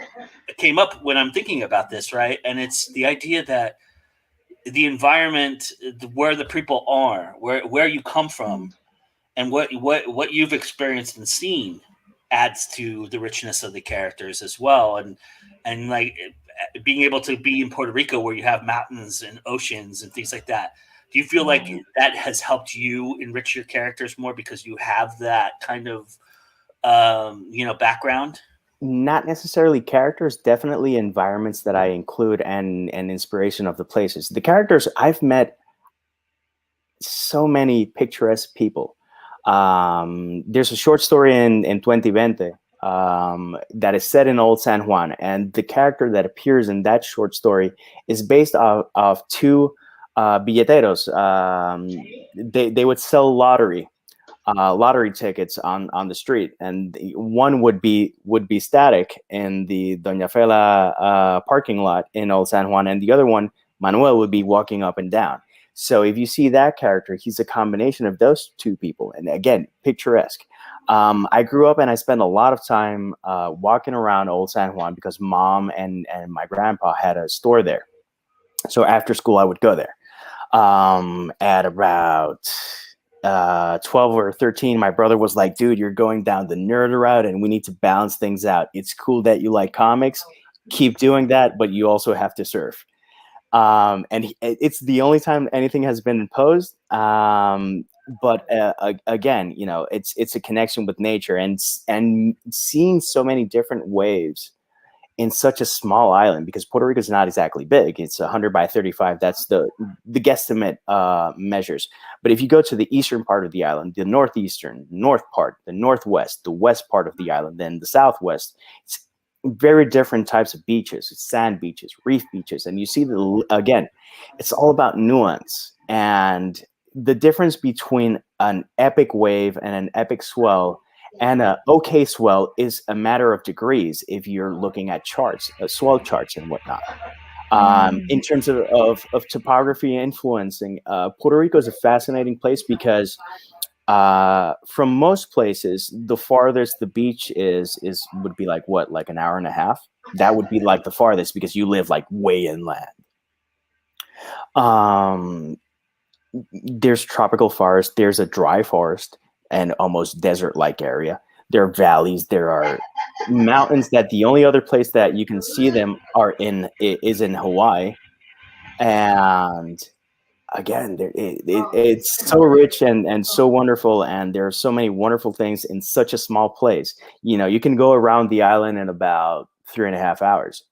came up when I'm thinking about this, right? And it's the idea that the environment, where the people are, where you come from, and what you've experienced and seen adds to the richness of the characters as well. And like being able to be in Puerto Rico, where you have mountains and oceans and things like that. Do you feel like that has helped you enrich your characters more because you have that kind of, background? Not necessarily characters, definitely environments that I include, and inspiration of the places. The characters, I've met so many picturesque people. There's a short story in 2020 that is set in Old San Juan, and the character that appears in that short story is based off two billeteros. They would sell lottery tickets on the street, and one would be static in the Doña Fela parking lot in Old San Juan, and the other one, Manuel, would be walking up and down. So if you see that character, he's a combination of those two people, and again, picturesque. I grew up and I spent a lot of time walking around Old San Juan because mom and my grandpa had a store there. So after school, I would go there. At about 12 or 13, my brother was like, dude, you're going down the nerd route and we need to balance things out. It's cool that you like comics. Keep doing that, but you also have to surf. It's the only time anything has been imposed. But again, it's a connection with nature and seeing so many different waves in such a small island, because Puerto Rico is not exactly big. It's 100 by 35. That's the guesstimate measures. But if you go to the eastern part of the island, the northeastern, north part, the northwest, the west part of the island, then the southwest, it's very different types of beaches. It's sand beaches, reef beaches. And you see, again, it's all about nuance. And the difference between an epic wave and an epic swell and a okay swell is a matter of degrees if you're looking at charts, swell charts and whatnot. In terms of topography influencing, Puerto Rico is a fascinating place because from most places, the farthest the beach would be like what, like an hour and a half? That would be like the farthest because you live like way inland. There's tropical forest, there's a dry forest and almost desert-like area. There are valleys, there are mountains that the only other place that you can see them is in Hawaii. And again, it's so rich and so wonderful, and there are so many wonderful things in such a small place. You can go around the island in about 3.5 hours.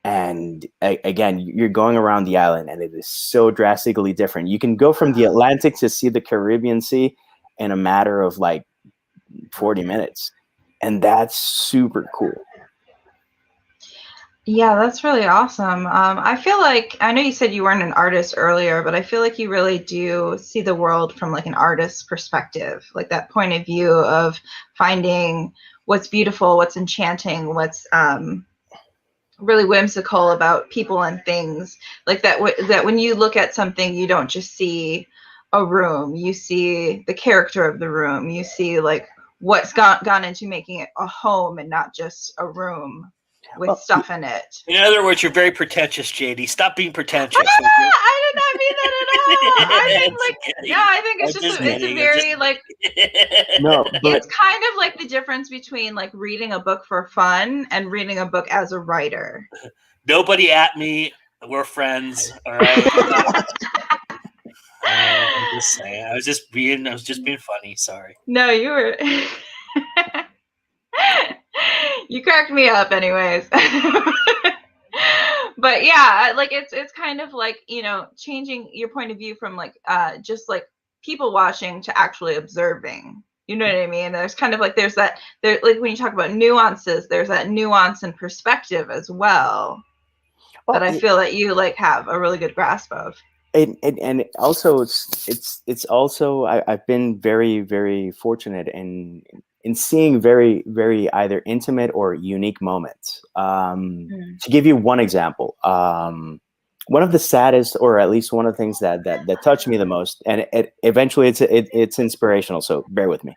And again, you're going around the island and it is so drastically different. You can go from the Atlantic to see the Caribbean Sea in a matter of like 40 minutes. And that's super cool. Yeah, that's really awesome. I feel like, I know you said you weren't an artist earlier, but I feel like you really do see the world from like an artist's perspective, like that point of view of finding what's beautiful, what's enchanting, what's really whimsical about people and things. Like that when you look at something, you don't just see a room, you see the character of the room, you see like what's gone into making it a home and not just a room with stuff in it. In other words, you're very pretentious, JD. Stop being pretentious. I did not mean that at all. I mean, like, I think it's just it's a very like. No, but it's kind of like the difference between like reading a book for fun and reading a book as a writer. Nobody at me. We're friends. All right. I'm just saying. I was just being funny. Sorry. No, you were. You cracked me up, anyways. But yeah, like it's kind of like, changing your point of view from like just like people watching to actually observing. You know what I mean? There's kind of like like when you talk about nuances, there's that nuance and perspective as well that I feel that you like have a really good grasp of. And also it's also I've been very, very fortunate in seeing very, very either intimate or unique moments. To give you one example, one of the saddest, or at least one of the things that touched me the most, and eventually it's inspirational, so bear with me.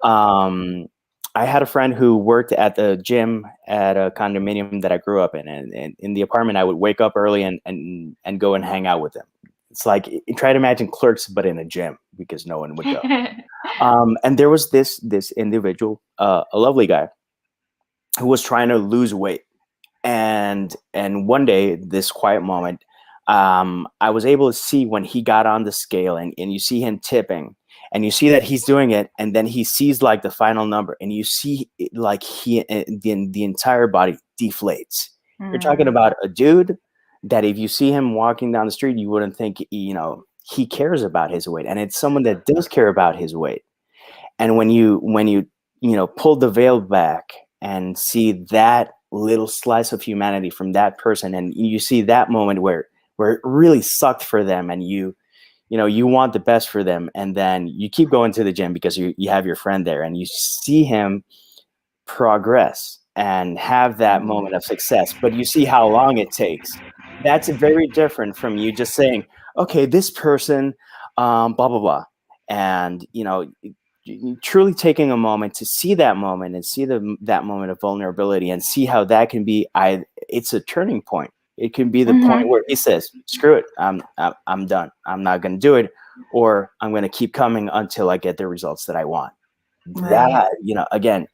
I had a friend who worked at the gym at a condominium that I grew up in, and in the apartment I would wake up early and go and hang out with them. It's like, try to imagine Clerks, but in a gym, because no one would go. And there was this individual, a lovely guy, who was trying to lose weight. And one day, this quiet moment, I was able to see when he got on the scale, and you see him tipping, and you see that he's doing it, and then he sees like the final number, and you see like the entire body deflates. You're talking about a dude that if you see him walking down the street, you wouldn't think, he cares about his weight. And it's someone that does care about his weight. And when you pull the veil back and see that little slice of humanity from that person, and you see that moment where it really sucked for them, and you want the best for them, and then you keep going to the gym because you have your friend there, and you see him progress and have that moment of success, but you see how long it takes. That's very different from you just saying, okay, this person, blah, blah, blah. And, truly taking a moment to see that moment and see that moment of vulnerability and see how that can be, it's a turning point. It can be the point where he says, screw it, I'm done. I'm not going to do it. or I'm going to keep coming until I get the results that I want. Right. That, again,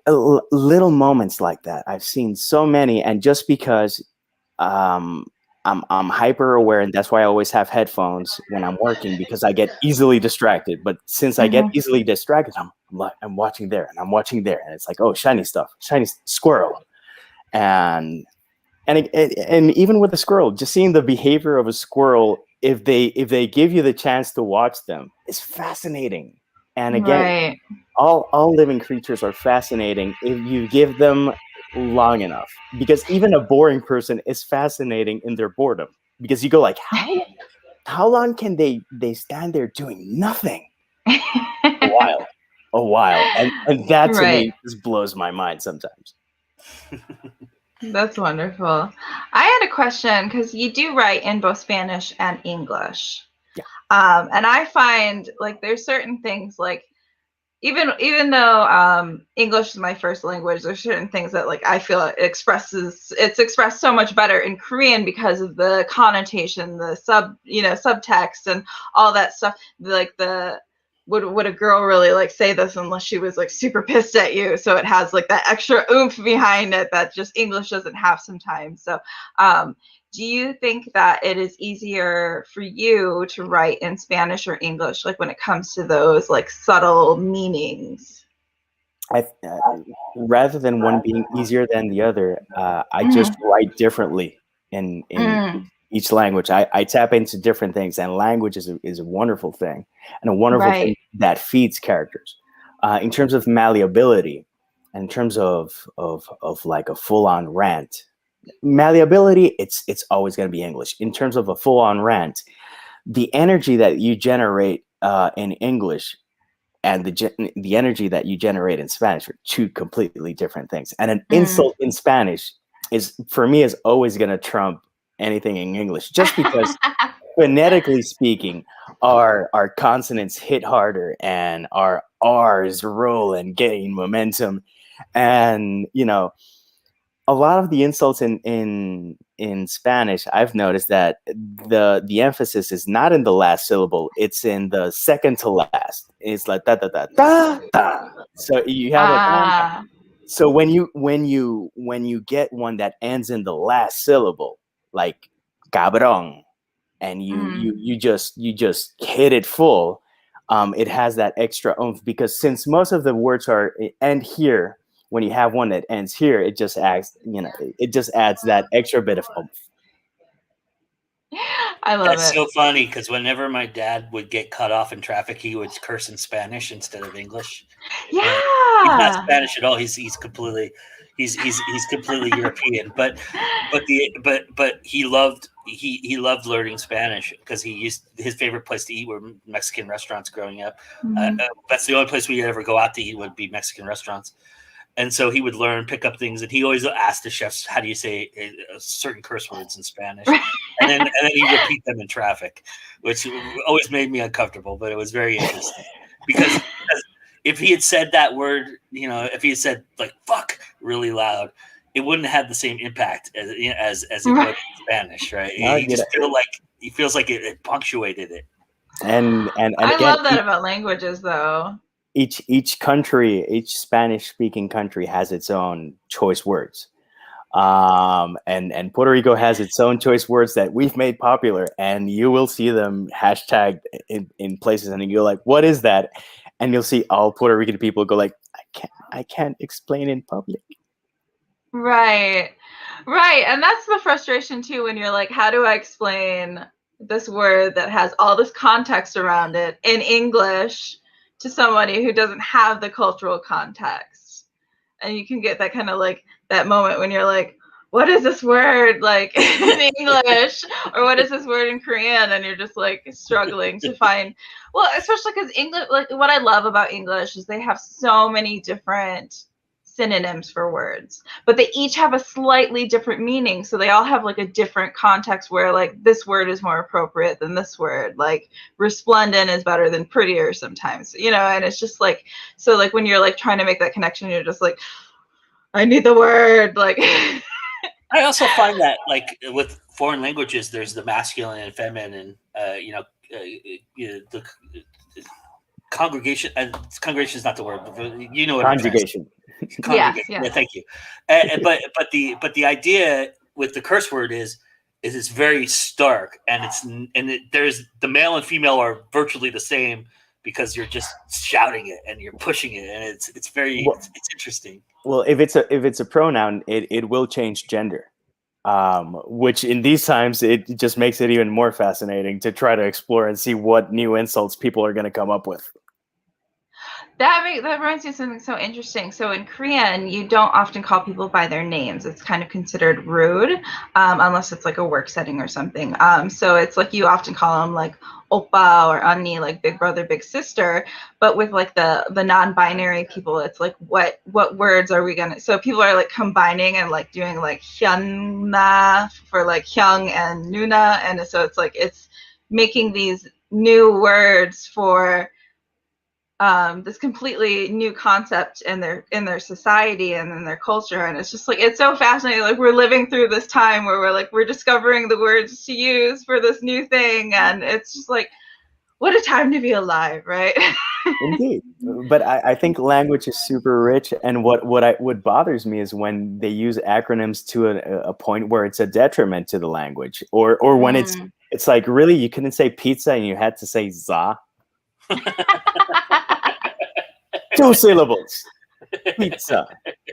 little moments like that. I've seen so many, and just because I'm hyper aware, and that's why I always have headphones when I'm working, because I get easily distracted. But since I get easily distracted, I'm watching there and I'm watching there, and it's like, oh, shiny stuff, shiny squirrel, and even with a squirrel, just seeing the behavior of a squirrel, if they give you the chance to watch them, is fascinating. And again, Right. all living creatures are fascinating if you give them long enough, because even a boring person is fascinating in their boredom, because you go like, how long can they stand there doing nothing? A while, and that to Right. me just blows my mind sometimes. That's wonderful. I had a question, because you do write in both Spanish and English. Yeah. And I find like there's certain things, like even though English is my first language, there's certain things that like I feel it's expressed so much better in Korean because of the connotation, the subtext and all that stuff. Like would a girl really like say this unless she was like super pissed at you? So it has like that extra oomph behind it that just English doesn't have sometimes. So do you think that it is easier for you to write in Spanish or English, like when it comes to those like subtle meanings? Rather than one being easier than the other, I just write differently in each language. I tap into different things, and language is a wonderful thing, and a wonderful thing that feeds characters. In terms of malleability, and in terms of like a full-on rant, malleability, it's always going to be English. In terms of a full-on rant, the energy that you generate in English and the energy that you generate in Spanish are two completely different things. And an insult in Spanish is always going to trump anything in English, just because phonetically speaking, our consonants hit harder and our R's roll and gain momentum. And a lot of the insults in Spanish, I've noticed that the emphasis is not in the last syllable; it's in the second to last. It's like da da da da da. So you have a so when you get one that ends in the last syllable, like cabrón, and you just hit it full, it has that extra oomph, because since most of the words end here. When you have one that ends here, it just adds that extra bit of oomph. I love That's it. so funny, because whenever my dad would get cut off in traffic, he would curse in Spanish instead of English. Yeah, he's not Spanish at all. He's completely European. But he loved learning Spanish, because his favorite place to eat were Mexican restaurants growing up. That's the only place we ever go out to eat would be Mexican restaurants. And so he would pick up things, and he always asked the chefs, how do you say certain curse words in Spanish? and then he'd repeat them in traffic, which always made me uncomfortable, but it was very interesting. Because if he had said that word, if he had said like fuck really loud, it wouldn't have the same impact as it would in Spanish, right? He feels like it punctuated it. And I again, love that about languages, though. Each country, each Spanish-speaking country has its own choice words, and Puerto Rico has its own choice words that we've made popular, and you will see them hashtagged in places, and you go like, "What is that?" And you'll see all Puerto Rican people go like, "I can't explain in public." Right, and that's the frustration too, when you're like, "How do I explain this word that has all this context around it in English to somebody who doesn't have the cultural context?" And you can get that kind of like that moment when you're like, what is this word like in English, or what is this word in Korean? And you're just like struggling to find, well, especially because English, like what I love about English is they have so many different synonyms for words, but they each have a slightly different meaning. So they all have like a different context where like this word is more appropriate than this word. Like resplendent is better than prettier sometimes, and it's just like, so like when you're like trying to make that connection, you're just like, I need the word. Like I also find that like with foreign languages, there's the masculine and feminine, the congregation. Congregation is not the word. But you know what Conjugation. Congregation. Yes. Yeah, thank you. But the idea with the curse word is it's very stark, and there's the male and female are virtually the same because you're just shouting it and you're pushing it, and it's it's interesting. Well, if it's a pronoun, it will change gender, which in these times it just makes it even more fascinating to try to explore and see what new insults people are going to come up with. That reminds me of something so interesting. So in Korean, you don't often call people by their names. It's kind of considered rude, unless it's like a work setting or something. So it's like you often call them like oppa or 언니, like big brother, big sister. But with like the non-binary people, it's like what words are we gonna? So people are like combining and like doing like hyunna for like hyung and nuna, and so it's making these new words for this completely new concept in their society and in their culture, and it's just like it's so fascinating. Like we're living through this time where we're discovering the words to use for this new thing, and it's just like what a time to be alive, right? Indeed, but I think language is super rich, and what bothers me is when they use acronyms to a point where it's a detriment to the language, or when it's like really you couldn't say pizza and you had to say za. 2 syllables. Pizza.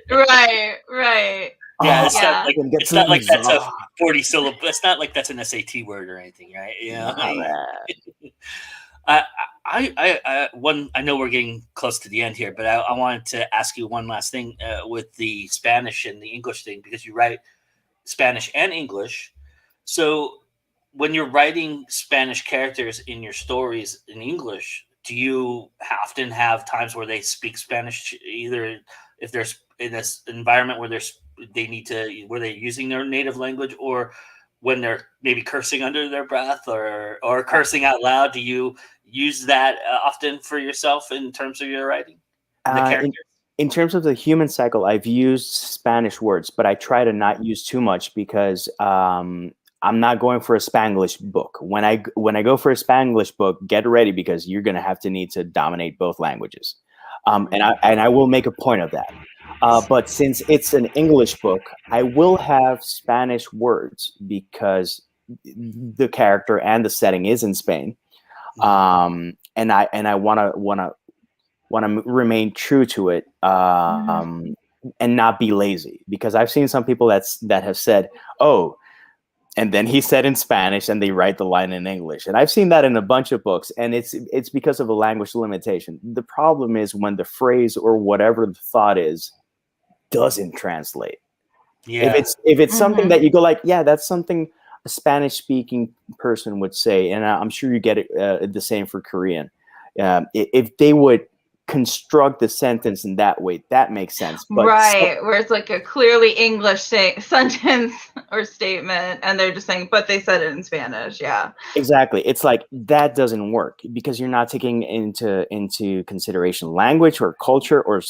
Right. Yeah, it's not like that's a 40 syllable. It's not like that's an SAT word or anything, right? Yeah. I know we're getting close to the end here, but I wanted to ask you one last thing with the Spanish and the English thing, because you write Spanish and English. So when you're writing Spanish characters in your stories in English, do you often have times where they speak Spanish, either if there's in this environment where where they're using their native language, or when they're maybe cursing under their breath or cursing out loud? Do you use that often for yourself in terms of your writing? In terms of the human cycle, I've used Spanish words, but I try to not use too much because I'm not going for a Spanglish book. When I go for a Spanglish book, get ready because you're going to need to dominate both languages, and I will make a point of that. But since it's an English book, I will have Spanish words because the character and the setting is in Spain, and I want to remain true to it, and not be lazy, because I've seen some people that have said, "Oh," and then he said in Spanish and they write the line in English. And I've seen that in a bunch of books, and it's because of a language limitation. The problem is when the phrase or whatever the thought is doesn't translate. Yeah. If it's something that you go like, yeah, that's something a Spanish speaking person would say. And I'm sure you get it the same for Korean. If they would construct the sentence in that way, that makes sense. But where it's like a clearly English sentence or statement, and they're just saying, but they said it in Spanish. Yeah, exactly. It's like that doesn't work because you're not taking into consideration language or culture or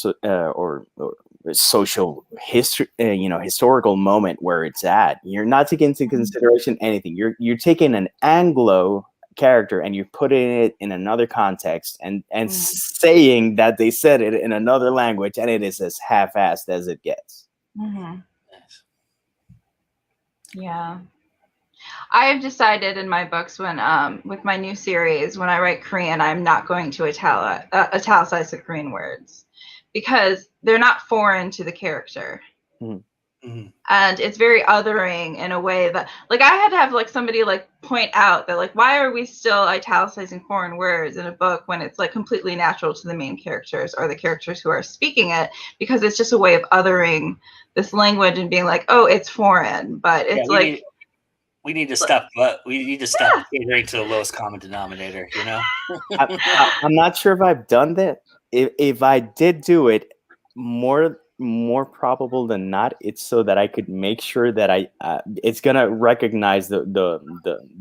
social history, historical moment where it's at. You're not taking into consideration anything. You're taking an Anglo character and you're putting it in another context and saying that they said it in another language, and it is as half-assed as it gets. Yeah, I have decided in my books when with my new series, when I write Korean, I'm not going to italicize the Korean words because they're not foreign to the character. And it's very othering in a way that, like, I had to have like somebody like point out that, like, why are we still italicizing foreign words in a book when it's like completely natural to the main characters or the characters who are speaking it, because it's just a way of othering this language and being like, oh, it's foreign. But it's we need to stop. We need to stop catering to the lowest common denominator. I'm not sure if I've done that. If I did do it, more probable than not, it's so that I could make sure that it's gonna recognize the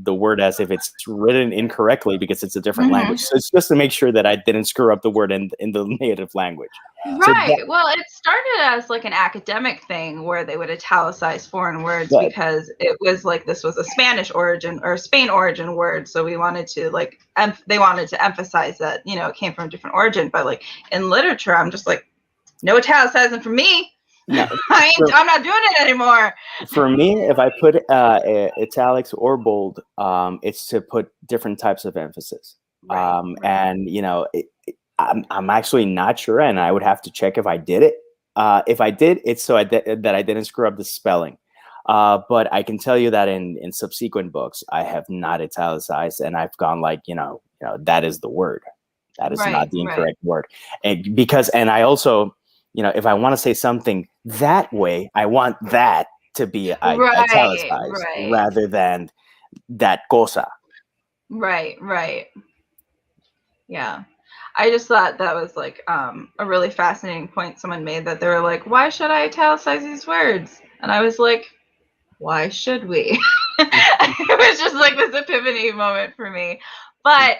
word as if it's written incorrectly because it's a different language. So it's just to make sure that I didn't screw up the word in the native language. Right. Well, it started as like an academic thing where they would italicize foreign words because it was like this was a Spanish origin or Spain origin word. So we wanted to like, they wanted to emphasize that, it came from a different origin. But like in literature, I'm just like, no italicizing for me. No, I'm not doing it anymore. For me, if I put italics or bold, it's to put different types of emphasis. Right. And, I'm actually not sure, and I would have to check if I did it. If I did, it's so that I didn't screw up the spelling. But I can tell you that in subsequent books, I have not italicized, and I've gone like, that is the word. That is not the incorrect word. And I also, if I want to say something that way, I want that to be italicized rather than that cosa. Right. Yeah. I just thought that was like a really fascinating point someone made, that they were like, why should I italicize these words? And I was like, why should we? It was just like this epiphany moment for me. But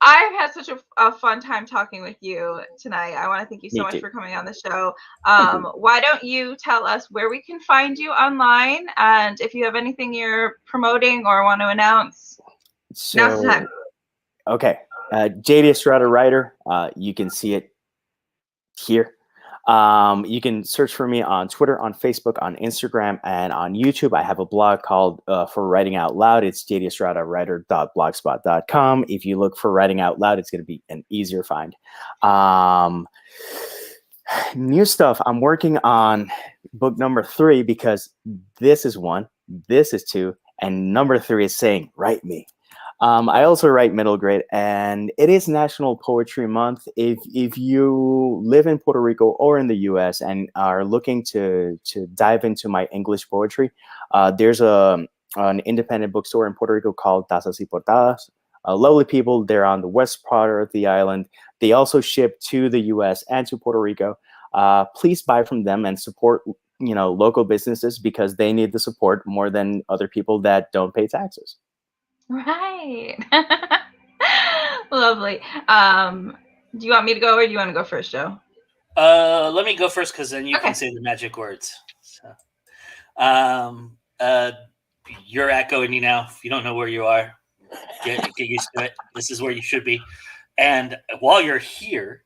I've had such a fun time talking with you tonight. I want to thank you so much for coming on the show. Why don't you tell us where we can find you online, and if you have anything you're promoting or want to announce? Now's the time. Okay. JD Estrada writer. You can see it here. You can search for me on Twitter, on Facebook, on Instagram, and on YouTube. I have a blog called For Writing Out Loud. It's jdestrada.blogspot.com. If you look for Writing Out Loud, it's going to be an easier find. New stuff. I'm working on book number 3 because this is 1, this is 2, and number 3 is saying, write me. I also write middle grade, and it is National Poetry Month. If you live in Puerto Rico or in the U.S. and are looking to dive into my English poetry, there's an independent bookstore in Puerto Rico called Tazasy Portadas. Lovely people. They're on the west part of the island. They also ship to the U.S. and to Puerto Rico. Please buy from them and support local businesses, because they need the support more than other people that don't pay taxes. Right. Lovely. Do you want me to go, or do you want to go first, Joe? Let me go first, because then you can say the magic words. So, you're echoing me now. If you don't know where you are, get used to it. This is where you should be. And while you're here,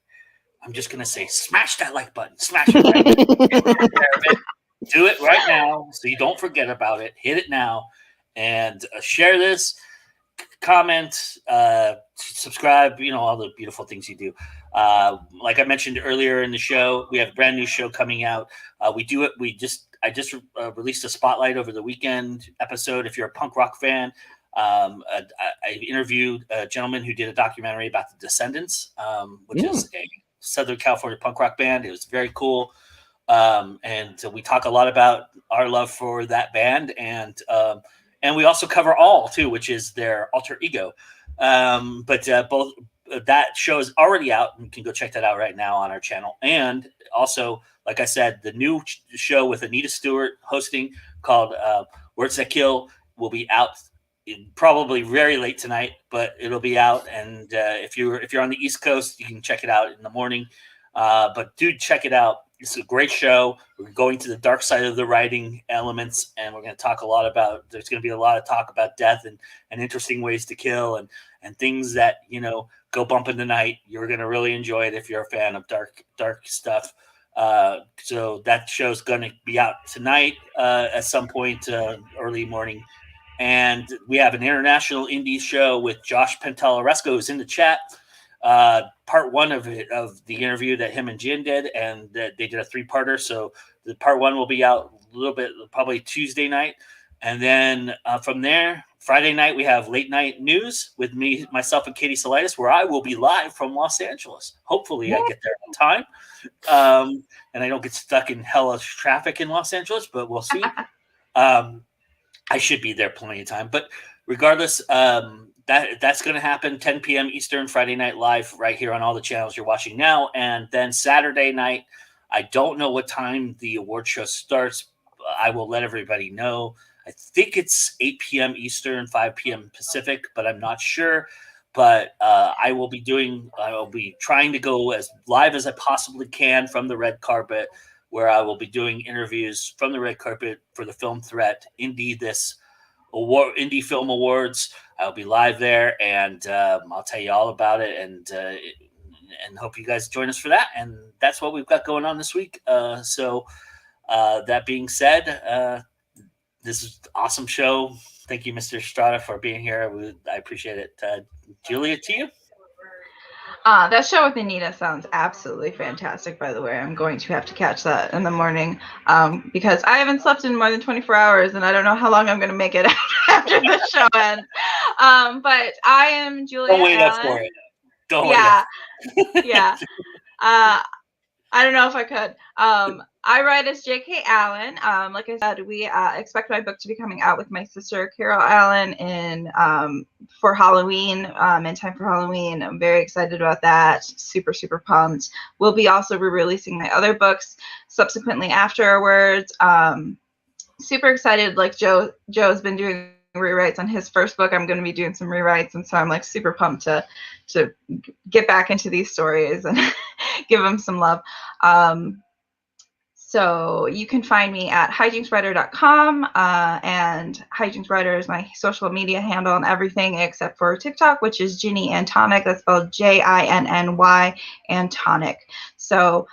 I'm just going to say, smash that like button. Smash it right now. Do it right now so you don't forget about it. Hit it now. And share this. Comment, subscribe, all the beautiful things you do. Like I mentioned earlier in the show, we have a brand new show coming out. I just released a spotlight over the weekend episode. If you're a punk rock fan, I interviewed a gentleman who did a documentary about the Descendants, which is a Southern California punk rock band. It was very cool. And we talk a lot about our love for that band, and we also cover All, too, which is their alter ego. But both that show is already out, and you can go check that out right now on our channel. And also, like I said, the new show with Anita Stewart hosting called Words That Kill will be out probably very late tonight, but it'll be out. And if you're on the East Coast, you can check it out in the morning. But do check it out. It's a great show. We're going to the dark side of the writing elements, and we're going to talk a lot about. There's going to be a lot of talk about death and interesting ways to kill and things that go bump in the night. You're going to really enjoy it if you're a fan of dark stuff. So that show's going to be out tonight at some point early morning. And we have an international indie show with Josh Pentalaresco, who's in the chat. Part 1 of the interview that him and Jin did, and they did a 3-parter. So the part 1 will be out a little bit, probably Tuesday night. And then from there, Friday night, we have late night news with myself and Katie Salidas, where I will be live from Los Angeles. Hopefully I get there on time. And I don't get stuck in hellish traffic in Los Angeles, but we'll see. I should be there plenty of time. But regardless, that's going to happen 10 p.m. Eastern, Friday night live right here on all the channels you're watching now. And then Saturday night, I don't know what time the award show starts. I will let everybody know. I think it's 8 p.m. Eastern, 5 p.m. Pacific, but I'm not sure. but I will be trying to go as live as I possibly can from the red carpet, where I will be doing interviews from the red carpet for the Film Threat Indie Film Awards. I'll be live there, and I'll tell you all about it, and hope you guys join us for that. And that's what we've got going on this week. So that being said, this is an awesome show. Thank you, Mr. Estrada, for being here. I appreciate it. Julia, to you. That show with Anita sounds absolutely fantastic, by the way. I'm going to have to catch that in the morning because I haven't slept in more than 24 hours, and I don't know how long I'm going to make it after the show ends. But I am Julia Don't wait Allen. up for it. Don't wait up. Yeah. I don't know if I could. I write as J.K. Allen. Like I said, we expect my book to be coming out with my sister, Carol Allen, for Halloween, in time for Halloween. I'm very excited about that. Super, super pumped. We'll be also re-releasing my other books subsequently afterwards. Super excited. Like Joe's been doing rewrites on his first book. I'm going to be doing some rewrites, and so I'm like super pumped to get back into these stories and give them some love. So you can find me at hijingswriter.com, and hijingswriter is my social media handle and everything except for TikTok, which is Ginny and Tonic. That's spelled Jinny and Tonic. So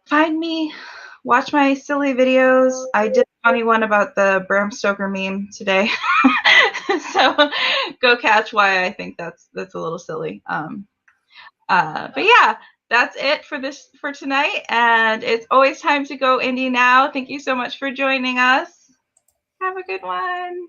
find me, watch my silly videos. I did a funny one about the Bram Stoker meme today. So go catch why I think that's a little silly. But yeah, that's it for tonight, and it's always time to go indie now. Thank you so much for joining us. Have a good one.